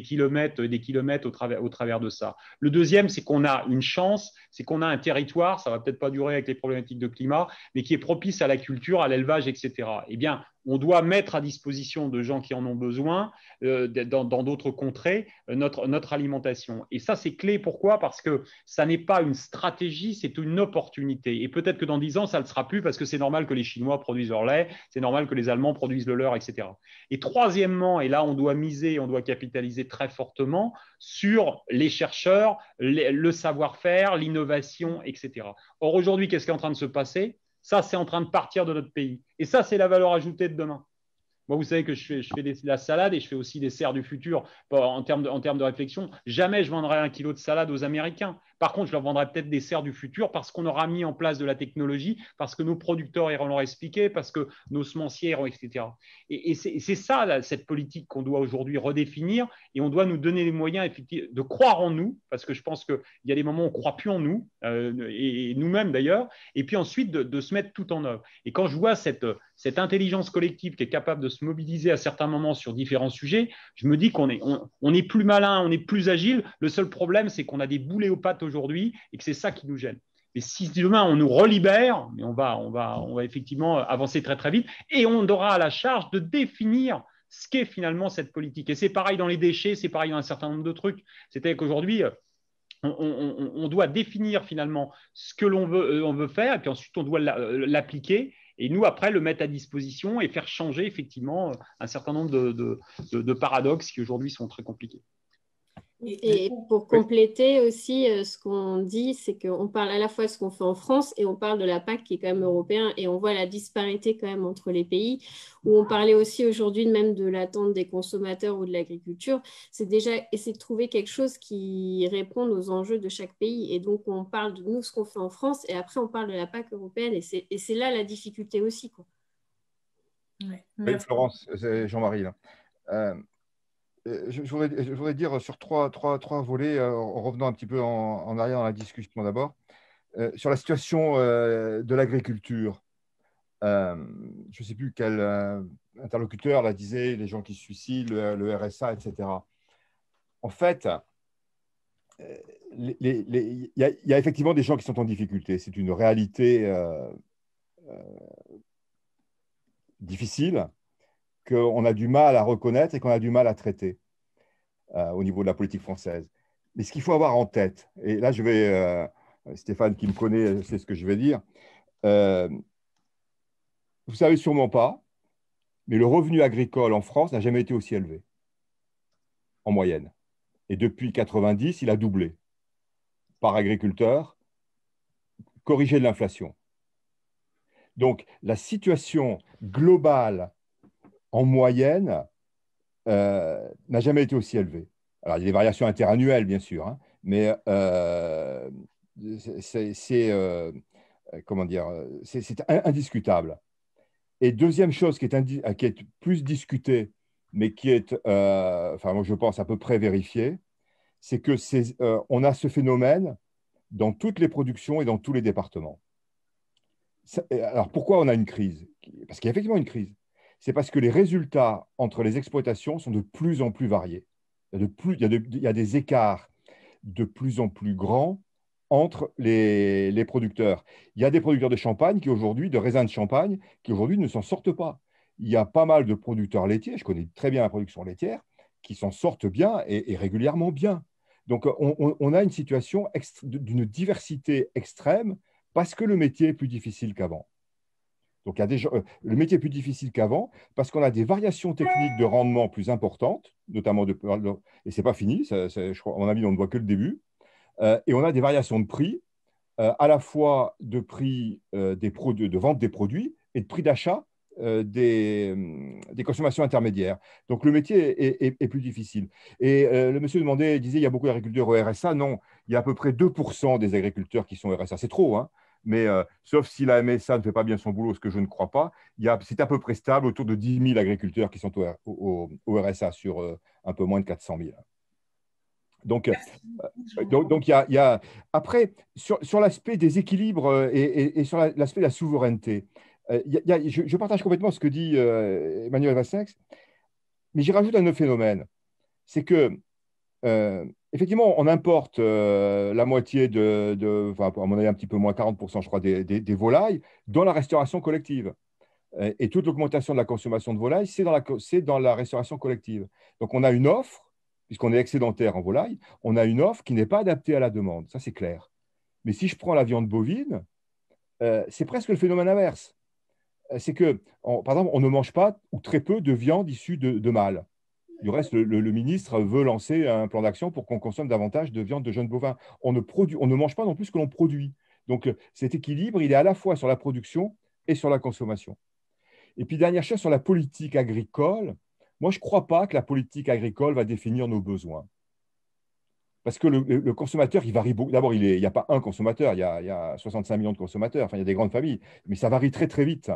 kilomètres au travers de ça. Le deuxième, c'est qu'on a une chance, c'est qu'on a un territoire, ça ne va peut-être pas durer avec les problématiques de climat, mais qui est propice à la culture, à l'élevage, etc. Eh bien, on doit mettre à disposition de gens qui en ont besoin, dans d'autres contrées, notre alimentation. Et ça, c'est clé. Pourquoi? Parce que ça n'est pas une stratégie, c'est une opportunité. Et peut-être que dans 10 ans, ça ne le sera plus parce que c'est normal que les Chinois produisent leur lait, c'est normal que les Allemands produisent le leur, etc. Et troisièmement, et là, on doit miser, on doit capitaliser très fortement sur les chercheurs, le savoir-faire, l'innovation, etc. Or, aujourd'hui, qu'est-ce qui est en train de se passer? Ça, c'est en train de partir de notre pays. Et ça, c'est la valeur ajoutée de demain. Moi, vous savez que je fais de la salade et je fais aussi des serres du futur en termes de réflexion. Jamais je vendrai 1 kilo de salade aux Américains. Par contre, je leur vendrai peut-être des serres du futur parce qu'on aura mis en place de la technologie, parce que nos producteurs iront leur expliquer, parce que nos semenciers iront, etc. Et c'est ça, là, cette politique qu'on doit aujourd'hui redéfinir, et on doit nous donner les moyens de croire en nous, parce que je pense qu'il y a des moments où on ne croit plus en nous, et nous-mêmes d'ailleurs, et puis ensuite de se mettre tout en œuvre. Et quand je vois cette intelligence collective qui est capable de se mobiliser à certains moments sur différents sujets, je me dis qu'on est plus malin, on est plus agile. Le seul problème, c'est qu'on a des boulets aux pattes aujourd'hui et que c'est ça qui nous gêne. Et si demain on nous relibère, mais on va effectivement avancer très très vite et on aura à la charge de définir ce qu'est finalement cette politique. Et c'est pareil dans les déchets, c'est pareil dans un certain nombre de trucs. C'est-à-dire qu'aujourd'hui, on doit définir finalement ce que on veut faire et puis ensuite on doit l'appliquer. Et nous, après, le mettre à disposition et faire changer effectivement un certain nombre de paradoxes qui aujourd'hui sont très compliqués. Et pour compléter aussi ce qu'on dit, c'est qu'on parle à la fois de ce qu'on fait en France et on parle de la PAC qui est quand même européen et on voit la disparité quand même entre les pays, où on parlait aussi aujourd'hui même de l'attente des consommateurs ou de l'agriculture. C'est déjà essayer de trouver quelque chose qui réponde aux enjeux de chaque pays. Et donc, on parle de nous, ce qu'on fait en France, et après, on parle de la PAC européenne. Et c'est là la difficulté aussi, quoi. Oui, Florence, c'est Jean-Marie, là. Je voudrais dire sur trois volets, en revenant un petit peu en arrière dans la discussion d'abord, sur la situation de l'agriculture. Je ne sais plus quel interlocuteur la disait, les gens qui se suicident, le RSA, etc. En fait, il y a effectivement des gens qui sont en difficulté. C'est une réalité difficiles qu'on a du mal à reconnaître et qu'on a du mal à traiter au niveau de la politique française. Mais ce qu'il faut avoir en tête, et là je vais, Stéphane qui me connaît sait ce que je vais dire, vous ne savez sûrement pas, mais le revenu agricole en France n'a jamais été aussi élevé, en moyenne. Et depuis 90, il a doublé par agriculteur, corrigé de l'inflation. Donc, la situation globale en moyenne n'a jamais été aussi élevée. Alors, il y a des variations interannuelles, bien sûr, hein, mais comment dire, c'est indiscutable. Et deuxième chose qui est plus discutée, mais qui est, enfin, moi, je pense à peu près vérifiée, c'est que on a ce phénomène dans toutes les productions et dans tous les départements. Alors, pourquoi on a une crise? Parce qu'il y a effectivement une crise. C'est parce que les résultats entre les exploitations sont de plus en plus variés. Il y a des écarts de plus en plus grands entre les producteurs. Il y a des producteurs de champagne de raisins de champagne, qui aujourd'hui ne s'en sortent pas. Il y a pas mal de producteurs laitiers, je connais très bien la production laitière, qui s'en sortent bien et régulièrement bien. Donc, on a une situation d'une diversité extrême parce que le métier est plus difficile qu'avant. Donc, le métier est plus difficile qu'avant parce qu'on a des variations techniques de rendement plus importantes, notamment et ce n'est pas fini, je crois, à mon avis, on ne voit que le début. Et on a des variations de prix, à la fois de prix de vente des produits et de prix d'achat des consommations intermédiaires. Donc, le métier est plus difficile. Et le monsieur disait, il y a beaucoup d'agriculteurs au RSA. Non, il y a à peu près 2% des agriculteurs qui sont au RSA. C'est trop, hein, mais sauf si la MSA ne fait pas bien son boulot, ce que je ne crois pas, c'est à peu près stable, autour de 10 000 agriculteurs qui sont au RSA sur un peu moins de 400 000. Donc, il y a après, sur l'aspect des équilibres et sur l'aspect de la souveraineté, je partage complètement ce que dit Emmanuel Vastnex, mais j'y rajoute un autre phénomène. C'est que, effectivement, on importe la moitié enfin, à mon avis, un petit peu moins, 40%, je crois, des volailles dans la restauration collective. Et toute l'augmentation de la consommation de volailles, c'est dans la restauration collective. Donc, on a une offre, puisqu'on est excédentaire en volaille, on a une offre qui n'est pas adaptée à la demande. Ça, c'est clair. Mais si je prends la viande bovine, c'est presque le phénomène inverse. C'est que, par exemple, on ne mange pas ou très peu de viande issue de mâles. Du reste, le ministre veut lancer un plan d'action pour qu'on consomme davantage de viande de jeunes bovins. On ne mange pas non plus ce que l'on produit. Donc, cet équilibre, il est à la fois sur la production et sur la consommation. Et puis, dernière chose, sur la politique agricole, moi, je ne crois pas que la politique agricole va définir nos besoins. Parce que le consommateur, il varie beaucoup. D'abord, il n'y a pas un consommateur, il y a 65 millions de consommateurs, enfin, il y a des grandes familles, mais ça varie très, très vite.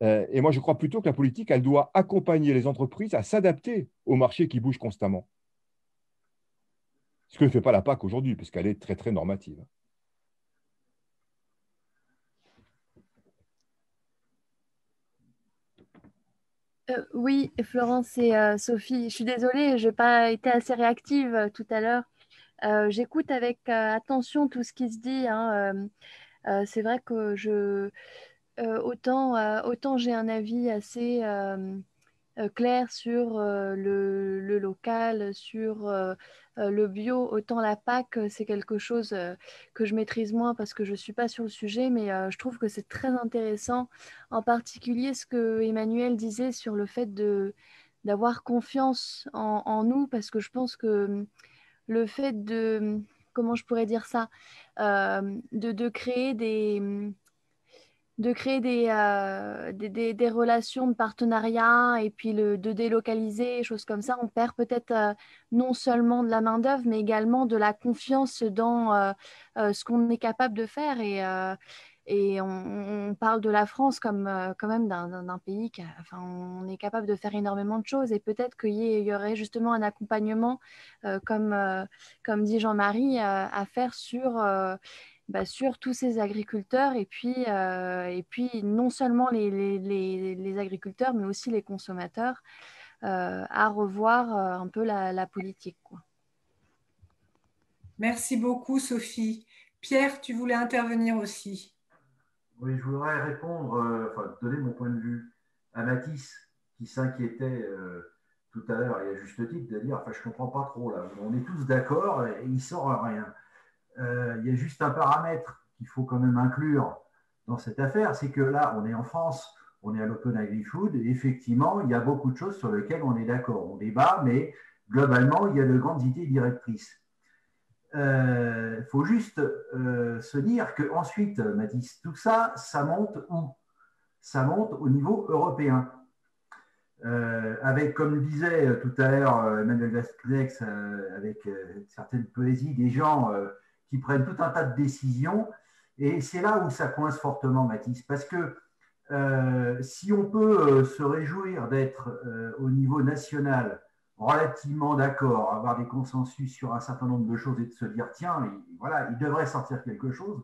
Et moi, je crois plutôt que la politique, elle doit accompagner les entreprises à s'adapter au marché qui bouge constamment. Ce que ne fait pas la PAC aujourd'hui, puisqu'elle est très, très normative. Oui, Florence et Sophie, je suis désolée, je n'ai pas été assez réactive tout à l'heure. J'écoute avec attention tout ce qui se dit, hein. C'est vrai que autant j'ai un avis assez clair sur le local, sur le bio, autant la PAC, c'est quelque chose que je maîtrise moins parce que je ne suis pas sur le sujet, mais je trouve que c'est très intéressant, en particulier ce que Emmanuel disait sur le fait d'avoir confiance en nous, parce que je pense que le fait comment je pourrais dire ça, de créer des relations de partenariat et puis de délocaliser, choses comme ça, on perd peut-être non seulement de la main-d'œuvre, mais également de la confiance dans ce qu'on est capable de faire. Et on parle de la France comme quand même d'un pays enfin, on est capable de faire énormément de choses. Et peut-être qu'il y aurait justement un accompagnement, comme dit Jean-Marie, à faire sur tous ces agriculteurs et puis non seulement les agriculteurs, mais aussi les consommateurs, à revoir un peu la politique, quoi. Merci beaucoup, Sophie. Pierre, tu voulais intervenir aussi. Oui, je voudrais répondre, enfin, donner mon point de vue à Mathis, qui s'inquiétait tout à l'heure, et à juste titre, de dire, enfin, je ne comprends pas trop, là, on est tous d'accord et il ne sort rien. Il y a juste un paramètre qu'il faut quand même inclure dans cette affaire, c'est que là, on est en France, on est à l'Open Agri-Food, et effectivement, il y a beaucoup de choses sur lesquelles on est d'accord. On débat, mais globalement, il y a de grandes idées directrices. Il faut juste se dire qu'ensuite, Mathis, tout ça, ça monte où? Ça monte au niveau européen. Avec, comme le disait tout à l'heure Emmanuel Vastnex, avec certaines poésies, des gens qui prennent tout un tas de décisions. Et c'est là où ça coince fortement, Mathis, parce que si on peut se réjouir d'être au niveau national relativement d'accord, avoir des consensus sur un certain nombre de choses et de se dire, tiens, voilà, il devrait sortir quelque chose,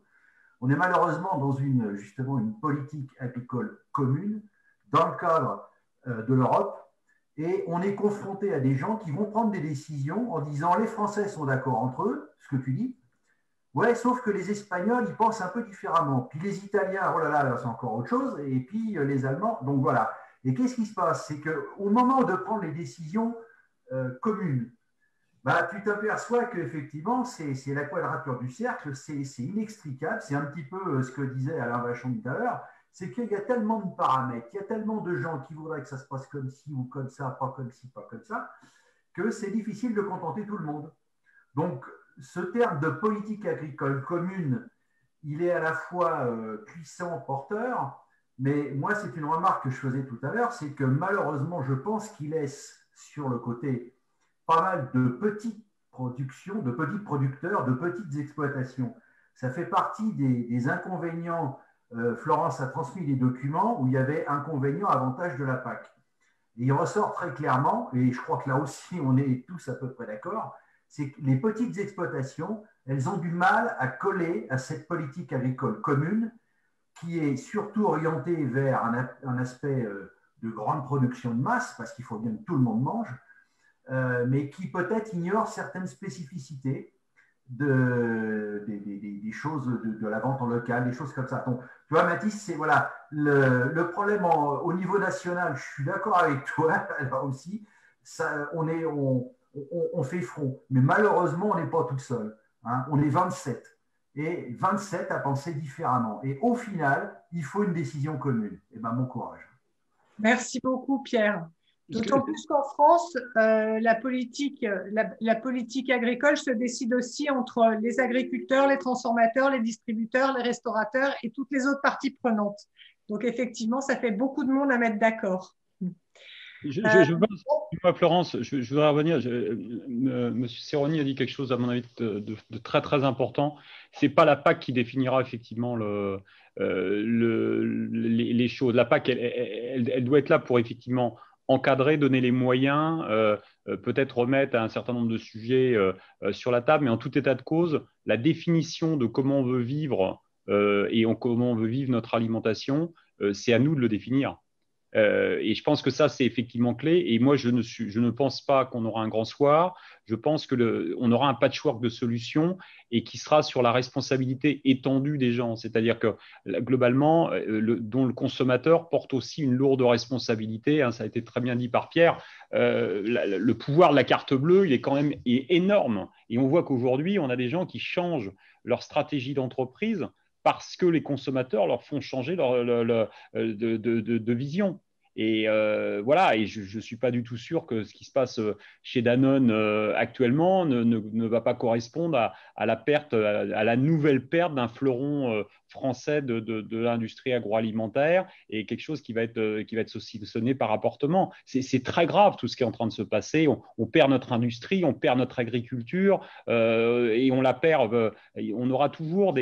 on est malheureusement dans justement une politique agricole commune dans le cadre de l'Europe, et on est confronté à des gens qui vont prendre des décisions en disant les Français sont d'accord entre eux, ce que tu dis, ouais, sauf que les Espagnols, ils pensent un peu différemment. Puis les Italiens, oh là là, c'est encore autre chose, et puis les Allemands, donc voilà. Et qu'est-ce qui se passe? C'est qu'au moment de prendre les décisions communes, bah, tu t'aperçois qu'effectivement, c'est la quadrature du cercle, c'est inextricable, c'est un petit peu ce que disait Alain Vachon tout à l'heure, c'est qu'il y a tellement de paramètres, il y a tellement de gens qui voudraient que ça se passe comme ci ou comme ça, pas comme ci, pas comme ça, que c'est difficile de contenter tout le monde. Donc, ce terme de politique agricole commune, il est à la fois puissant, porteur, mais moi, c'est une remarque que je faisais tout à l'heure, c'est que malheureusement, je pense qu'il laisse sur le côté pas mal de petites productions, de petits producteurs, de petites exploitations. Ça fait partie des inconvénients. Florence a transmis des documents où il y avait inconvénients, avantages de la PAC. Et il ressort très clairement, et je crois que là aussi, on est tous à peu près d'accord, c'est que les petites exploitations, elles ont du mal à coller à cette politique agricole commune qui est surtout orientée vers un aspect de grande production de masse, parce qu'il faut bien que tout le monde mange, mais qui peut-être ignore certaines spécificités des choses de la vente en local, des choses comme ça. Donc, tu vois, Mathis, c'est voilà, le problème au niveau national, je suis d'accord avec toi, là aussi, ça, on fait front. Mais malheureusement, on n'est pas tout seul. Hein. On est 27. Et 27 à penser différemment. Et au final, il faut une décision commune. Et ben, bon courage. Merci beaucoup, Pierre. D'autant plus qu'en France, la politique agricole se décide aussi entre les agriculteurs, les transformateurs, les distributeurs, les restaurateurs et toutes les autres parties prenantes. Donc, effectivement, ça fait beaucoup de monde à mettre d'accord. Moi, Florence, je voudrais revenir. Monsieur Serroni a dit quelque chose, à mon avis, de très, très important. Ce n'est pas la PAC qui définira effectivement les choses. La PAC, elle doit être là pour effectivement encadrer, donner les moyens, peut-être remettre un certain nombre de sujets sur la table, mais en tout état de cause, la définition de comment on veut vivre comment on veut vivre notre alimentation, c'est à nous de le définir. Et je pense que ça, c'est effectivement clé. Et moi, je ne pense pas qu'on aura un grand soir. Je pense qu'on aura un patchwork de solutions et qui sera sur la responsabilité étendue des gens. C'est-à-dire que globalement, dont le consommateur porte aussi une lourde responsabilité. Hein, ça a été très bien dit par Pierre. Le pouvoir de la carte bleue, il est quand même énorme. Et on voit qu'aujourd'hui, on a des gens qui changent leur stratégie d'entreprise parce que les consommateurs leur font changer de vision. Et voilà, et je ne suis pas du tout sûr que ce qui se passe chez Danone actuellement ne va pas correspondre à la nouvelle perte d'un fleuron français de l'industrie agroalimentaire et quelque chose qui va être saucissonné par apportement. C'est très grave tout ce qui est en train de se passer. On perd notre industrie, on perd notre agriculture et on la perd. On aura toujours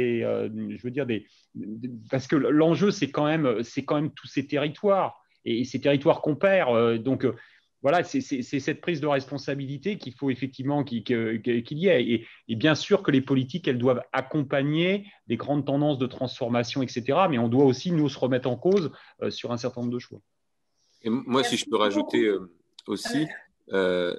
parce que l'enjeu, c'est quand même tous ces territoires. Et ces territoires qu'on perd. Donc, voilà, c'est cette prise de responsabilité qu'il faut effectivement qu'il y ait. Et bien sûr que les politiques, elles doivent accompagner des grandes tendances de transformation, etc. Mais on doit aussi, nous, se remettre en cause sur un certain nombre de choix. Et moi, si je peux rajouter aussi,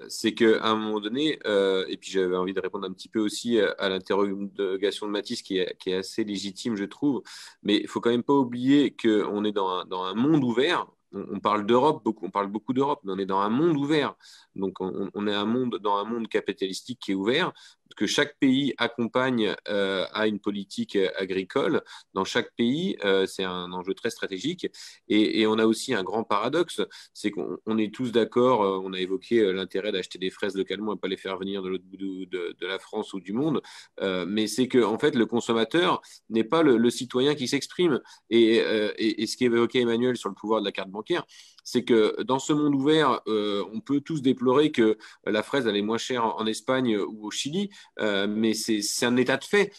c'est qu'à un moment donné, et puis j'avais envie de répondre un petit peu aussi à l'interrogation de Mathis qui est assez légitime, je trouve, mais il faut quand même pas oublier qu'on est dans un monde ouvert. On parle d'Europe, on parle beaucoup d'Europe, mais on est dans un monde ouvert. Donc on est dans un monde capitalistique qui est ouvert, que chaque pays accompagne à une politique agricole. Dans chaque pays, c'est un enjeu très stratégique. Et on a aussi un grand paradoxe, c'est qu'on est tous d'accord, on a évoqué l'intérêt d'acheter des fraises localement et pas les faire venir de l'autre bout de la France ou du monde, mais c'est que en fait, le consommateur n'est pas le citoyen qui s'exprime. Et ce qu'évoquait Emmanuel sur le pouvoir de la carte bancaire, c'est que dans ce monde ouvert, on peut tous déplorer que la fraise elle est moins chère en Espagne ou au Chili, mais c'est un état de fait.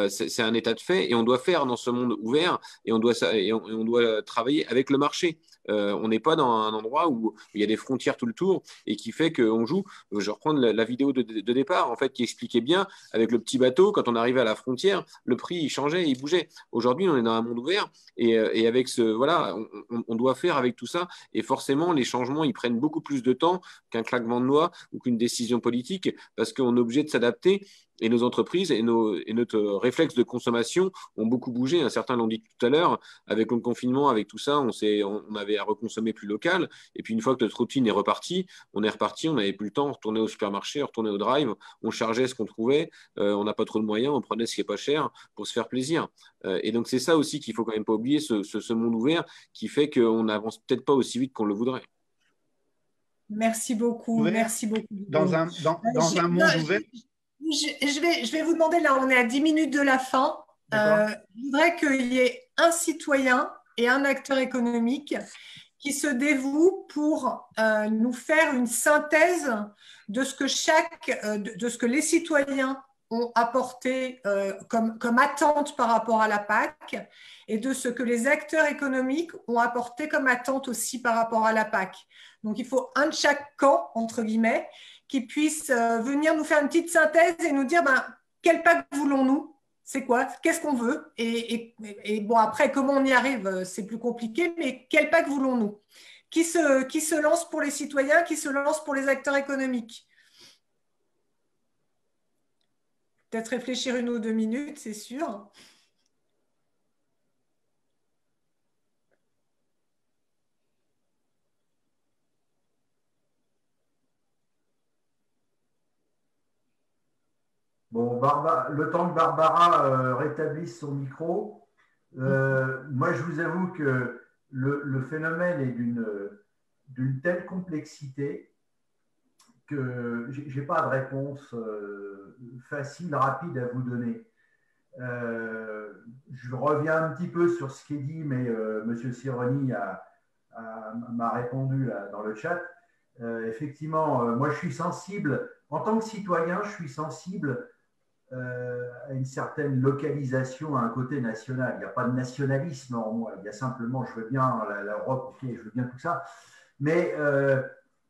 C'est un état de fait et on doit faire dans ce monde ouvert et on doit travailler avec le marché. On n'est pas dans un endroit où il y a des frontières tout le tour et qui fait qu'on joue. Je vais reprendre la vidéo de départ en fait qui expliquait bien avec le petit bateau quand on arrivait à la frontière, le prix il changeait, il bougeait. Aujourd'hui, on est dans un monde ouvert et avec on doit faire avec tout ça. Et forcément, les changements, ils prennent beaucoup plus de temps qu'un claquement de doigts ou qu'une décision politique parce qu'on est obligé de s'adapter. Et nos entreprises et notre réflexe de consommation ont beaucoup bougé. Certains l'ont dit tout à l'heure, avec le confinement, avec tout ça, on avait à reconsommer plus local. Et puis une fois que notre routine est repartie, on n'avait plus le temps, on retournait au supermarché, on retournait au drive, on chargeait ce qu'on trouvait, on n'a pas trop de moyens, on prenait ce qui n'est pas cher pour se faire plaisir. Et donc c'est ça aussi qu'il faut quand même pas oublier, ce monde ouvert qui fait qu'on n'avance peut-être pas aussi vite qu'on le voudrait. Merci beaucoup, merci beaucoup. Dans un monde ouvert. Je vais vous demander, là on est à 10 minutes de la fin, je voudrais qu'il y ait un citoyen et un acteur économique qui se dévouent pour nous faire une synthèse de ce que les citoyens ont apporté comme attente par rapport à la PAC et de ce que les acteurs économiques ont apporté comme attente aussi par rapport à la PAC. Donc il faut un de chaque camp, entre guillemets, qui puisse venir nous faire une petite synthèse et nous dire quelle PAC voulons-nous, c'est quoi, qu'est-ce qu'on veut et bon, après, comment on y arrive, c'est plus compliqué, mais quelle PAC voulons-nous? Qui se lance pour les citoyens, qui se lance pour les acteurs économiques? Peut-être réfléchir 1 ou 2 minutes, c'est sûr. Bon, le temps que Barbara rétablisse son micro, moi je vous avoue que le phénomène est d'une telle complexité que je n'ai pas de réponse facile, rapide à vous donner. Je reviens un petit peu sur ce qui est dit, mais M. Sironi m'a répondu là, dans le chat. Effectivement, moi je suis sensible, en tant que citoyen, je suis sensible à une certaine localisation, à un côté national. Il n'y a pas de nationalisme en moi, il y a simplement, je veux bien l'Europe, okay, je veux bien tout ça, mais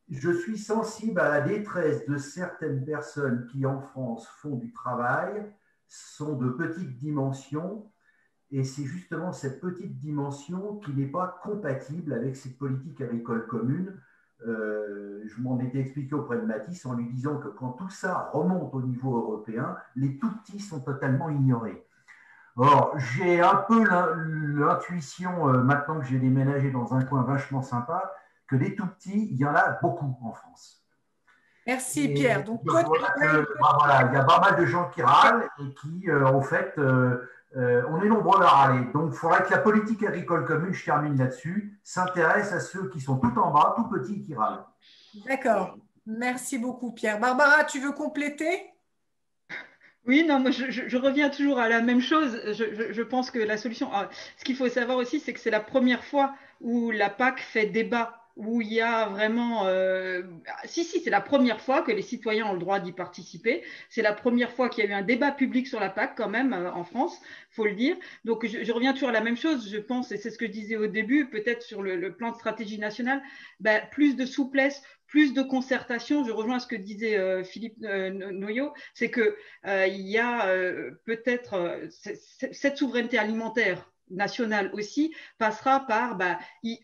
je suis sensible à la détresse de certaines personnes qui en France font du travail, sont de petite dimension, et c'est justement cette petite dimension qui n'est pas compatible avec cette politique agricole commune. Je m'en étais expliqué auprès de Mathis en lui disant que quand tout ça remonte au niveau européen, les tout-petits sont totalement ignorés. Or, j'ai un peu l'intuition, maintenant que j'ai déménagé dans un coin vachement sympa, que les tout-petits, il y en a beaucoup en France. Merci Pierre. Donc, toi, voilà, il y a pas mal de gens qui râlent et qui, en fait, on est nombreux à râler. Donc, il faudrait que la politique agricole commune, je termine là-dessus, s'intéresse à ceux qui sont tout en bas, tout petits, qui râlent. D'accord. Merci beaucoup, Pierre. Barbara, tu veux compléter? Oui, non, moi je reviens toujours à la même chose. Je pense que la solution, ce qu'il faut savoir aussi, c'est que c'est la première fois où la PAC fait débat, où il y a vraiment… Si, c'est la première fois que les citoyens ont le droit d'y participer. C'est la première fois qu'il y a eu un débat public sur la PAC quand même en France, faut le dire. Donc je reviens toujours à la même chose, je pense, et c'est ce que je disais au début, peut-être sur le plan de stratégie nationale, plus de souplesse, plus de concertation. Je rejoins ce que disait Philippe Noyau, c'est qu'il y a peut-être cette souveraineté alimentaire nationale aussi, passera par,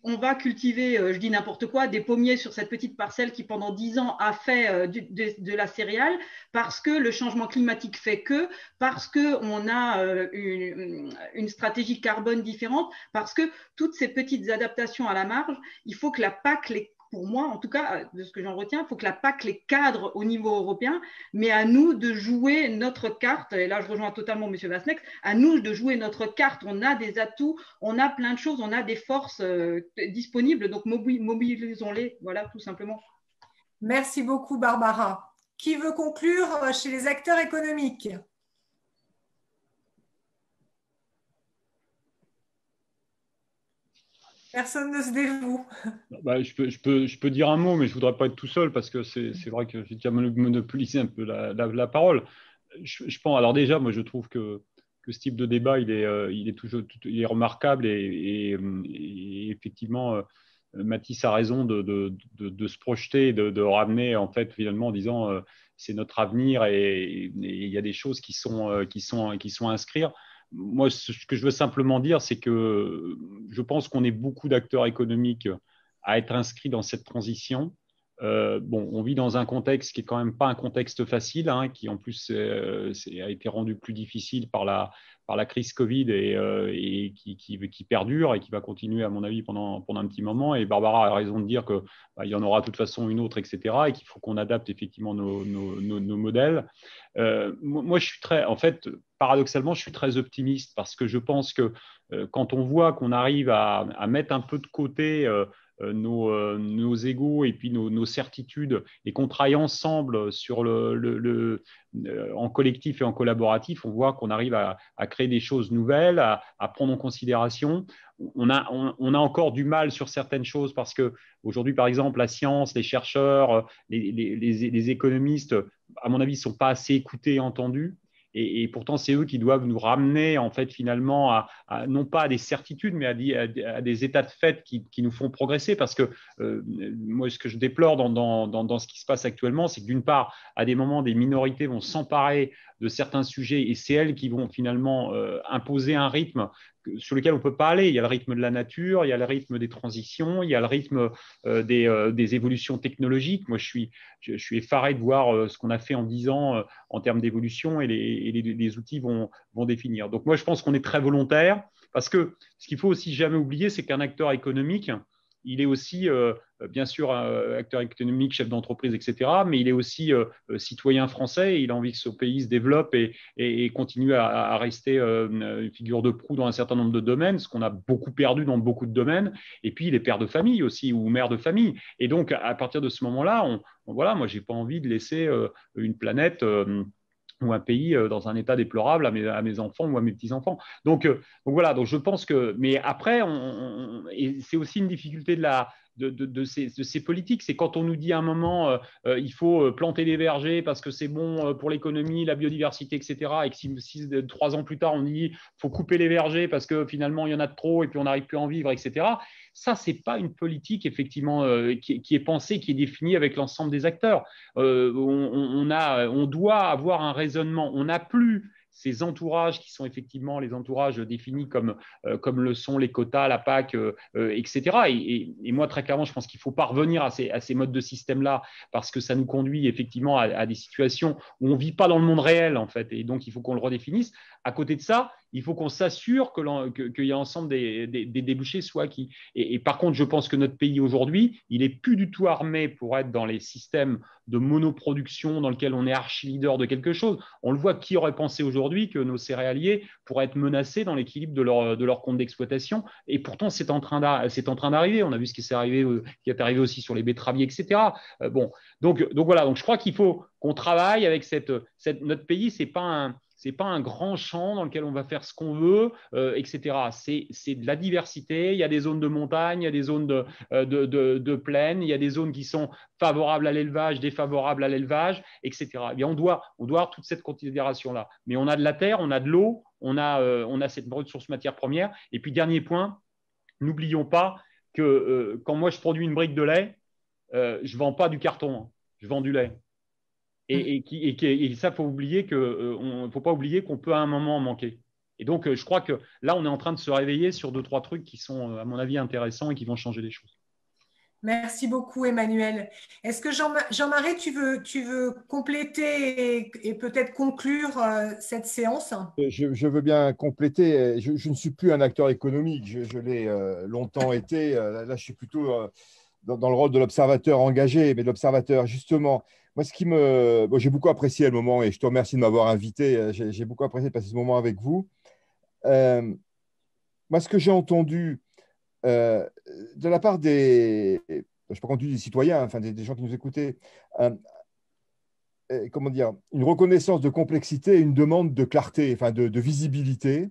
on va cultiver, je dis n'importe quoi, des pommiers sur cette petite parcelle qui pendant 10 ans a fait de la céréale, parce que le changement climatique fait que, parce qu'on a une stratégie carbone différente, parce que toutes ces petites adaptations à la marge, il faut que la PAC pour moi, en tout cas, de ce que j'en retiens, il faut que la PAC les cadre au niveau européen, mais à nous de jouer notre carte, et là je rejoins totalement M. Vasnex, à nous de jouer notre carte, on a des atouts, on a plein de choses, on a des forces disponibles, donc mobilisons-les, voilà, tout simplement. Merci beaucoup Barbara. Qui veut conclure chez les acteurs économiques ? Personne ne se dévoue. Je peux dire un mot, mais je ne voudrais pas être tout seul parce que c'est vrai que j'ai déjà monopolisé un peu la parole. Je pense, alors déjà, moi je trouve que ce type de débat, il est remarquable et effectivement, Mathis a raison de se projeter, de ramener en fait finalement en disant c'est notre avenir et il y a des choses qui sont à inscrire. Moi, ce que je veux simplement dire, c'est que je pense qu'on est beaucoup d'acteurs économiques à être inscrits dans cette transition. On vit dans un contexte qui est quand même pas un contexte facile, hein, qui en plus a été rendu plus difficile par la crise Covid et qui perdure et qui va continuer, à mon avis, pendant un petit moment. Et Barbara a raison de dire qu'il y en aura de toute façon une autre, etc., et qu'il faut qu'on adapte effectivement nos modèles. Moi, en fait, paradoxalement, je suis très optimiste parce que je pense que quand on voit qu'on arrive à mettre un peu de côté nos égos et puis nos certitudes et qu'on travaille ensemble sur en collectif et en collaboratif, on voit qu'on arrive à créer des choses nouvelles, à prendre en considération. On a encore du mal sur certaines choses parce que aujourd'hui, par exemple, la science, les chercheurs, les économistes, à mon avis, ne sont pas assez écoutés et entendus. Et pourtant, c'est eux qui doivent nous ramener, en fait, finalement, non pas à des certitudes, mais à des états de fait qui nous font progresser. Parce que moi, ce que je déplore dans ce qui se passe actuellement, c'est que d'une part, à des moments, des minorités vont s'emparer de certains sujets et c'est elles qui vont finalement imposer un rythme sur lequel on ne peut pas aller. Il y a le rythme de la nature, il y a le rythme des transitions, il y a le rythme des évolutions technologiques. Moi, je suis effaré de voir ce qu'on a fait en 10 ans en termes d'évolution et les outils vont définir. Donc, moi, je pense qu'on est très volontaire parce que ce qu'il faut aussi jamais oublier, c'est qu'un acteur économique, il est aussi, bien sûr, acteur économique, chef d'entreprise, etc., mais il est aussi citoyen français et il a envie que ce pays se développe et continue à rester une figure de proue dans un certain nombre de domaines, ce qu'on a beaucoup perdu dans beaucoup de domaines. Et puis, il est père de famille aussi ou mère de famille. Et donc, à partir de ce moment-là, voilà, moi, je n'ai pas envie de laisser une planète ou un pays dans un état déplorable à mes enfants ou à mes petits-enfants. Donc voilà, donc je pense que… Mais après, et c'est aussi une difficulté de ces politiques, c'est quand on nous dit à un moment il faut planter des vergers parce que c'est bon pour l'économie, la biodiversité, etc. Et que 3 ans plus tard, on dit il faut couper les vergers parce que finalement, il y en a de trop et puis on n'arrive plus à en vivre, etc. Ça, ce n'est pas une politique, effectivement, qui est pensée, qui est définie avec l'ensemble des acteurs. On doit avoir un raisonnement. On n'a plus ces entourages qui sont effectivement les entourages définis comme le sont les quotas, la PAC, etc. Et moi, très clairement, je pense qu'il ne faut pas revenir à ces modes de système-là parce que ça nous conduit effectivement à des situations où on ne vit pas dans le monde réel, en fait. Et donc, il faut qu'on le redéfinisse. À côté de ça, il faut qu'on s'assure qu'il y a l'ensemble des débouchés soit acquis. Et par contre, je pense que notre pays aujourd'hui, il n'est plus du tout armé pour être dans les systèmes de monoproduction dans lesquels on est archi-leader de quelque chose. On le voit, qui aurait pensé aujourd'hui que nos céréaliers pourraient être menacés dans l'équilibre de leur compte d'exploitation. Et pourtant, c'est en train d'arriver. On a vu ce qui est arrivé aussi sur les betteraviers, etc. Donc voilà, donc je crois qu'il faut qu'on travaille avec notre pays. C'est pas un grand champ dans lequel on va faire ce qu'on veut, etc. C'est de la diversité. Il y a des zones de montagne, il y a des zones de plaine, il y a des zones qui sont favorables à l'élevage, défavorables à l'élevage, etc. Et bien, on doit avoir toute cette considération-là. Mais on a de la terre, on a de l'eau, on a cette ressource matière première. Et puis, dernier point, n'oublions pas que quand moi, je produis une brique de lait, je ne vends pas du carton, hein, je vends du lait. Et ça, faut pas oublier qu'on peut à un moment en manquer. Et donc, je crois que là, on est en train de se réveiller sur 2-3 trucs qui sont, à mon avis, intéressants et qui vont changer les choses. Merci beaucoup, Emmanuel. Est-ce que Jean-Marie, tu veux compléter et peut-être conclure cette séance? Je veux bien compléter. Je ne suis plus un acteur économique. Je l'ai longtemps été. Là, je suis plutôt dans le rôle de l'observateur engagé, mais de l'observateur, justement. Moi, j'ai beaucoup apprécié le moment et je te remercie de m'avoir invité. J'ai beaucoup apprécié de passer ce moment avec vous. Moi, ce que j'ai entendu de la part je sais pas quand tu dis des citoyens, enfin des gens qui nous écoutaient, comment dire, une reconnaissance de complexité et une demande de clarté, enfin de visibilité.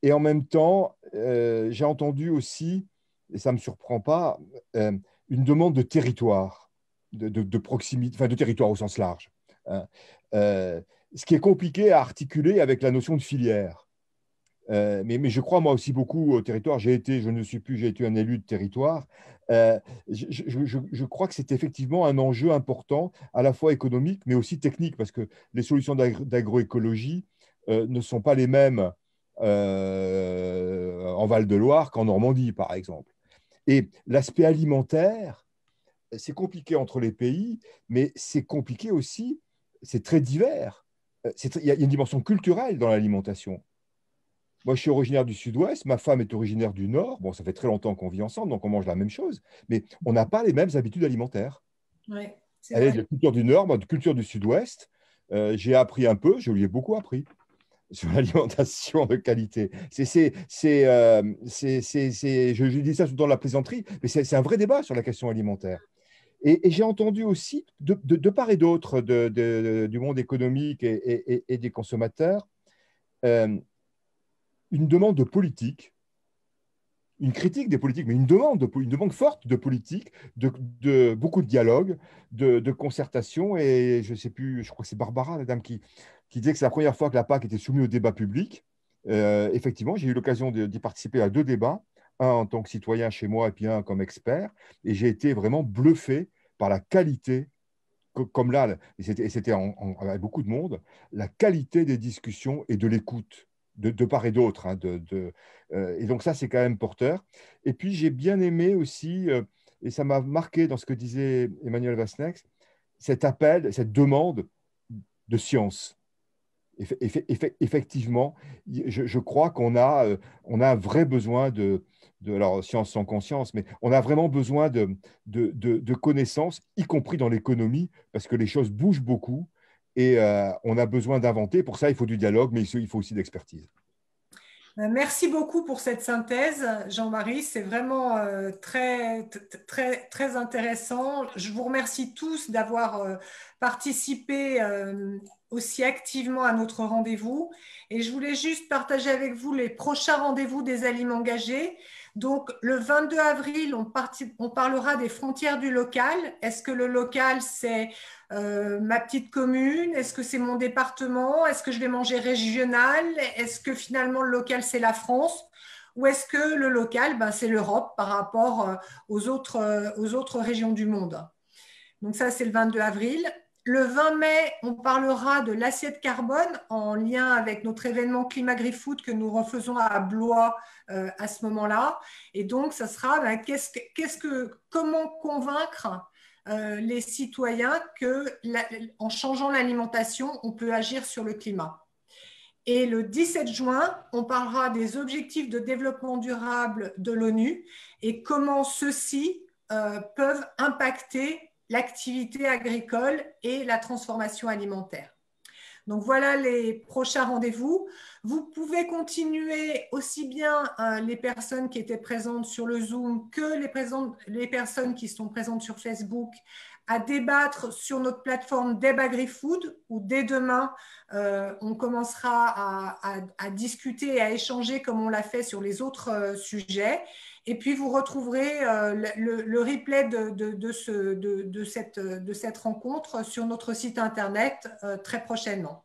Et en même temps, j'ai entendu aussi, et ça ne me surprend pas, une demande de territoire, de proximité, enfin de territoire au sens large. Hein. Ce qui est compliqué à articuler avec la notion de filière. Mais je crois moi aussi beaucoup au territoire. J'ai été un élu de territoire. Je crois que c'est effectivement un enjeu important, à la fois économique, mais aussi technique, parce que les solutions d'agroécologie ne sont pas les mêmes en Val-de-Loire qu'en Normandie, par exemple. Et l'aspect alimentaire, c'est compliqué entre les pays, mais c'est compliqué aussi, c'est très divers. Il y a une dimension culturelle dans l'alimentation. Moi, je suis originaire du Sud-Ouest, ma femme est originaire du Nord. Bon, ça fait très longtemps qu'on vit ensemble, donc on mange la même chose, mais on n'a pas les mêmes habitudes alimentaires. Ouais, elle est de culture du Nord, moi de culture du Sud-Ouest. J'ai appris un peu, je lui ai beaucoup appris sur l'alimentation de qualité. Je dis ça dans la plaisanterie, mais c'est un vrai débat sur la question alimentaire. Et j'ai entendu aussi, de part et d'autre du monde économique et des consommateurs, une demande de politique, une critique des politiques, mais une demande forte de politique, de beaucoup de dialogue, de concertation. Et je ne sais plus, je crois que c'est Barbara, la dame, qui disait que c'est la première fois que la PAC était soumise au débat public. Effectivement, j'ai eu l'occasion d'y participer à 2 débats, un en tant que citoyen chez moi et puis un comme expert. Et j'ai été vraiment bluffé par la qualité, comme là, et c'était avec beaucoup de monde, la qualité des discussions et de l'écoute. De part et d'autre. Hein, et donc ça, c'est quand même porteur. Et puis, j'ai bien aimé aussi, et ça m'a marqué dans ce que disait Emmanuel Vasnex, cet appel, cette demande de science. Effectivement, je crois qu'on a un vrai besoin alors science sans conscience, mais on a vraiment besoin de connaissances, y compris dans l'économie, parce que les choses bougent beaucoup. Et on a besoin d'inventer. Pour ça, il faut du dialogue, mais il faut aussi de l'expertise. Merci beaucoup pour cette synthèse, Jean-Marie. C'est vraiment très, très, très intéressant. Je vous remercie tous d'avoir participé aussi activement à notre rendez-vous. Et je voulais juste partager avec vous les prochains rendez-vous des Aliments engagés. Donc, le 22 avril, on parlera des frontières du local. Est-ce que le local, c'est ma petite commune? Est-ce que c'est mon département? Est-ce que je vais manger régional? Est-ce que finalement le local, c'est la France? Ou est-ce que le local, c'est l'Europe par rapport aux autres régions du monde? Donc ça, c'est le 22 avril. Le 20 mai, on parlera de l'assiette carbone en lien avec notre événement Climat Agri-Food que nous refaisons à Blois à ce moment-là. Et donc, ça sera comment convaincre les citoyens qu'en changeant l'alimentation, on peut agir sur le climat. Et le 17 juin, on parlera des objectifs de développement durable de l'ONU et comment ceux-ci peuvent impacter l'activité agricole et la transformation alimentaire. Donc voilà les prochains rendez-vous. Vous pouvez continuer aussi bien les personnes qui étaient présentes sur le Zoom que les personnes qui sont présentes sur Facebook à débattre sur notre plateforme Deb Agri-Food où dès demain, on commencera à discuter et à échanger comme on l'a fait sur les autres sujets. Et puis, vous retrouverez le replay de cette rencontre sur notre site Internet très prochainement.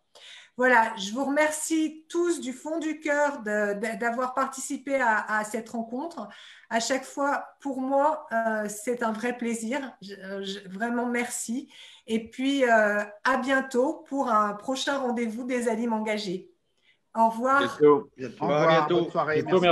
Voilà, je vous remercie tous du fond du cœur d'avoir participé à cette rencontre. À chaque fois, pour moi, c'est un vrai plaisir. Vraiment, merci. Et puis, à bientôt pour un prochain rendez-vous des Aliments engagés. Au revoir. Bientôt. Au revoir, bientôt. bonne soirée. Bientôt, Merci.